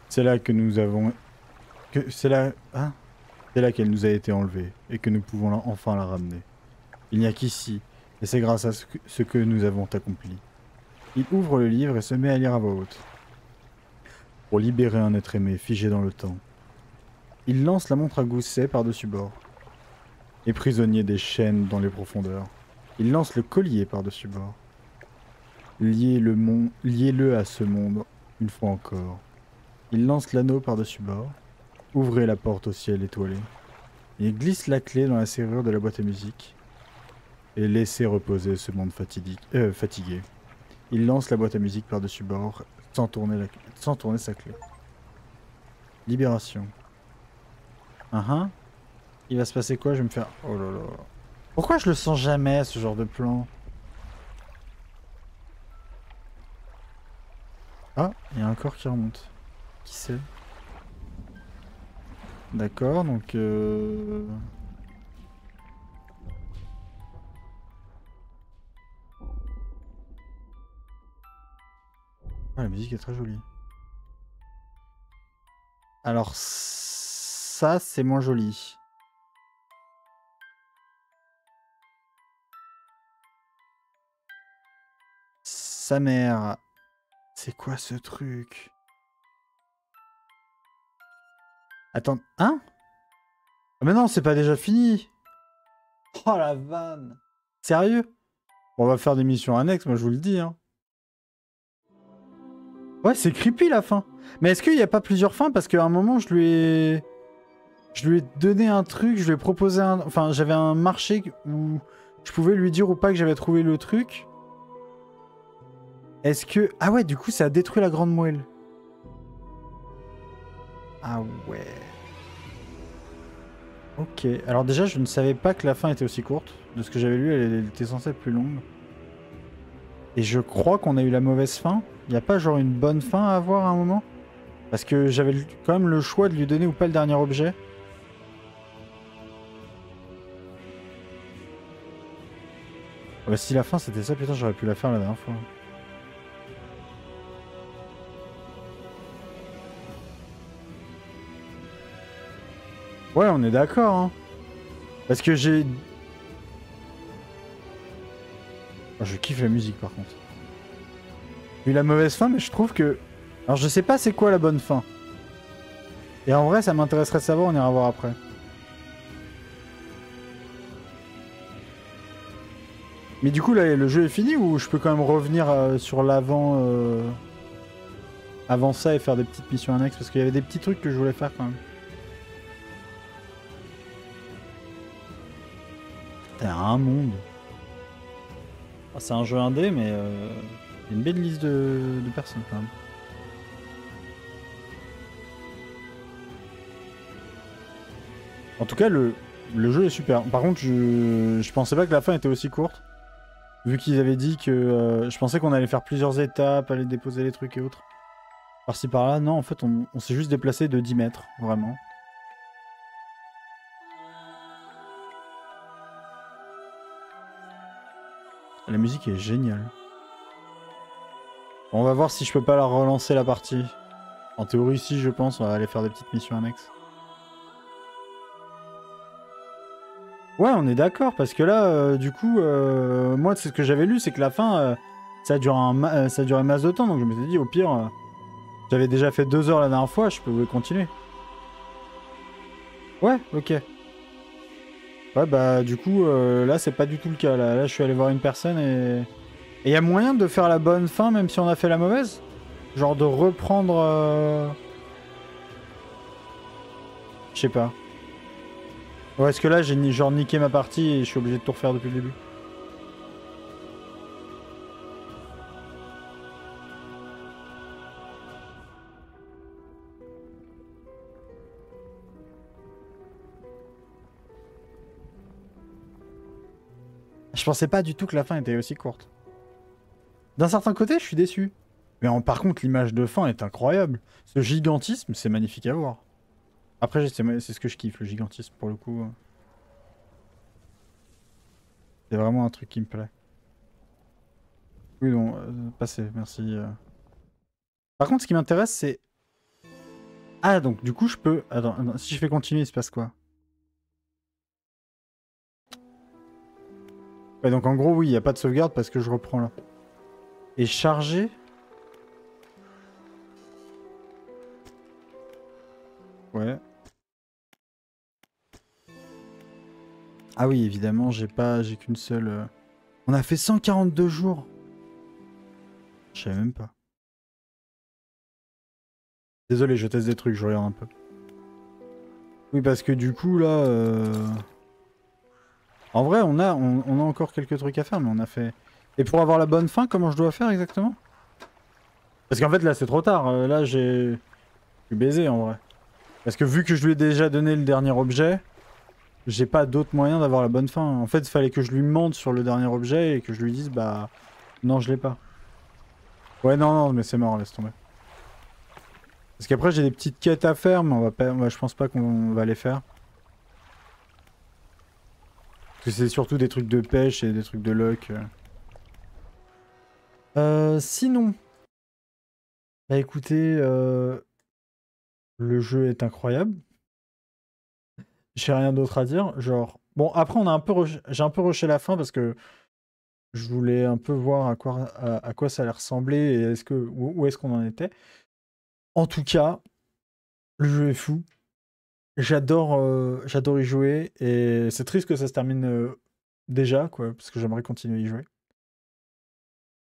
C'est là que nous avons... C'est là... Hein? C'est là qu'elle nous a été enlevée et que nous pouvons enfin la ramener. Il n'y a qu'ici, et c'est grâce à ce que nous avons accompli. Il ouvre le livre et se met à lire à voix haute. Pour libérer un être aimé figé dans le temps. Il lance la montre à gousset par-dessus bord. Et prisonnier des chaînes dans les profondeurs. Il lance le collier par-dessus bord. Liez-le à ce monde, une fois encore. Il lance l'anneau par-dessus bord. Ouvrez la porte au ciel étoilé. Il glisse la clé dans la serrure de la boîte à musique. Et laissez reposer ce monde fatigué. Il lance la boîte à musique par-dessus bord, sans tourner sa clé. Libération. Il va se passer quoi? Je vais me faire... Oh là là. Pourquoi je le sens jamais, ce genre de plan? Ah, il y a un corps qui remonte. Qui c'est? D'accord, donc... Ah, la musique est très jolie. Alors, ça, c'est moins joli. Sa mère... C'est quoi ce truc? Attends, hein? Ah mais non, c'est pas déjà fini. Oh la vanne. Sérieux? Bon, on va faire des missions annexes, moi je vous le dis. Hein. Ouais, c'est creepy la fin. Mais est-ce qu'il n'y a pas plusieurs fins? Parce qu'à un moment, je lui ai donné un truc, je lui ai proposé un... Enfin, j'avais un marché où je pouvais lui dire ou pas que j'avais trouvé le truc. Est-ce que... Ah ouais, du coup, ça a détruit la Grande Moelle. Ah ouais. Ok. Alors déjà, je ne savais pas que la fin était aussi courte. De ce que j'avais lu, elle était censée être plus longue. Et je crois qu'on a eu la mauvaise fin. Il n'y a pas genre une bonne fin à avoir à un moment? Parce que j'avais quand même le choix de lui donner ou pas le dernier objet. Bah, si la fin c'était ça, putain, j'aurais pu la faire la dernière fois. Ouais, on est d'accord, hein. Parce que j'ai... Oh, je kiffe la musique, par contre. J'ai eu la mauvaise fin, mais je trouve que... Alors, je sais pas c'est quoi la bonne fin. Et en vrai, ça m'intéresserait de savoir, on ira voir après. Mais du coup, là, le jeu est fini ou je peux quand même revenir sur l'avant... avant ça et faire des petites missions annexes parce qu'il y avait des petits trucs que je voulais faire quand même. T'as un monde. Ah, c'est un jeu indé, mais il y a une belle liste de personnes quand même. En tout cas, le jeu est super. Par contre, je pensais pas que la fin était aussi courte. Vu qu'ils avaient dit que... je pensais qu'on allait faire plusieurs étapes, aller déposer les trucs et autres. Par-ci par-là, non, en fait, on s'est juste déplacé de 10 mètres, vraiment. La musique est géniale. Bon, on va voir si je peux pas la relancer la partie. En théorie, si, je pense, on va aller faire des petites missions annexes. Ouais, on est d'accord, parce que là, du coup, moi, c'est ce que j'avais lu, c'est que la fin, ça dure ça durait masse de temps, donc je me suis dit, au pire, j'avais déjà fait 2 heures la dernière fois, je pouvais continuer. Ouais, ok. Ouais, bah, du coup, là, c'est pas du tout le cas. Là, je suis allé voir une personne et y a moyen de faire la bonne fin, même si on a fait la mauvaise? Genre de reprendre... Je sais pas. Ouais, est-ce que là, j'ai genre niqué ma partie et je suis obligé de tout refaire depuis le début? Je pensais pas du tout que la fin était aussi courte. D'un certain côté, je suis déçu. Mais par contre, l'image de fin est incroyable. Ce gigantisme, c'est magnifique à voir. Après, c'est ce que je kiffe, le gigantisme, pour le coup. C'est vraiment un truc qui me plaît. Oui, non, passez, merci. Par contre, ce qui m'intéresse, c'est... Ah, donc, du coup, je peux... Attends, si je fais continuer, il se passe quoi? Ouais, donc, en gros, oui, il n'y a pas de sauvegarde parce que je reprends là. Et charger... Ouais. Ah oui, évidemment, j'ai qu'une seule... On a fait 142 jours. Je savais même pas. Désolé, je teste des trucs, je regarde un peu. Oui, parce que du coup, là... En vrai, on a encore quelques trucs à faire, mais on a fait... Et pour avoir la bonne fin, comment je dois faire exactement? Parce qu'en fait, là, c'est trop tard. Là, je suis baisé, en vrai. Parce que vu que je lui ai déjà donné le dernier objet, j'ai pas d'autre moyen d'avoir la bonne fin. En fait, il fallait que je lui mente sur le dernier objet et que je lui dise, bah... Non, je l'ai pas. Ouais, non, non, mais c'est mort, laisse tomber. Parce qu'après, j'ai des petites quêtes à faire, mais on va pas... je pense pas qu'on va les faire. Parce que c'est surtout des trucs de pêche et des trucs de luck. Sinon... Bah écoutez, le jeu est incroyable. J'ai rien d'autre à dire. Genre... Bon, après, j'ai un peu rushé la fin parce que je voulais un peu voir à quoi ça allait ressembler et où est-ce qu'on en était. En tout cas, le jeu est fou. J'adore y jouer et c'est triste que ça se termine déjà, quoi, parce que j'aimerais continuer à y jouer.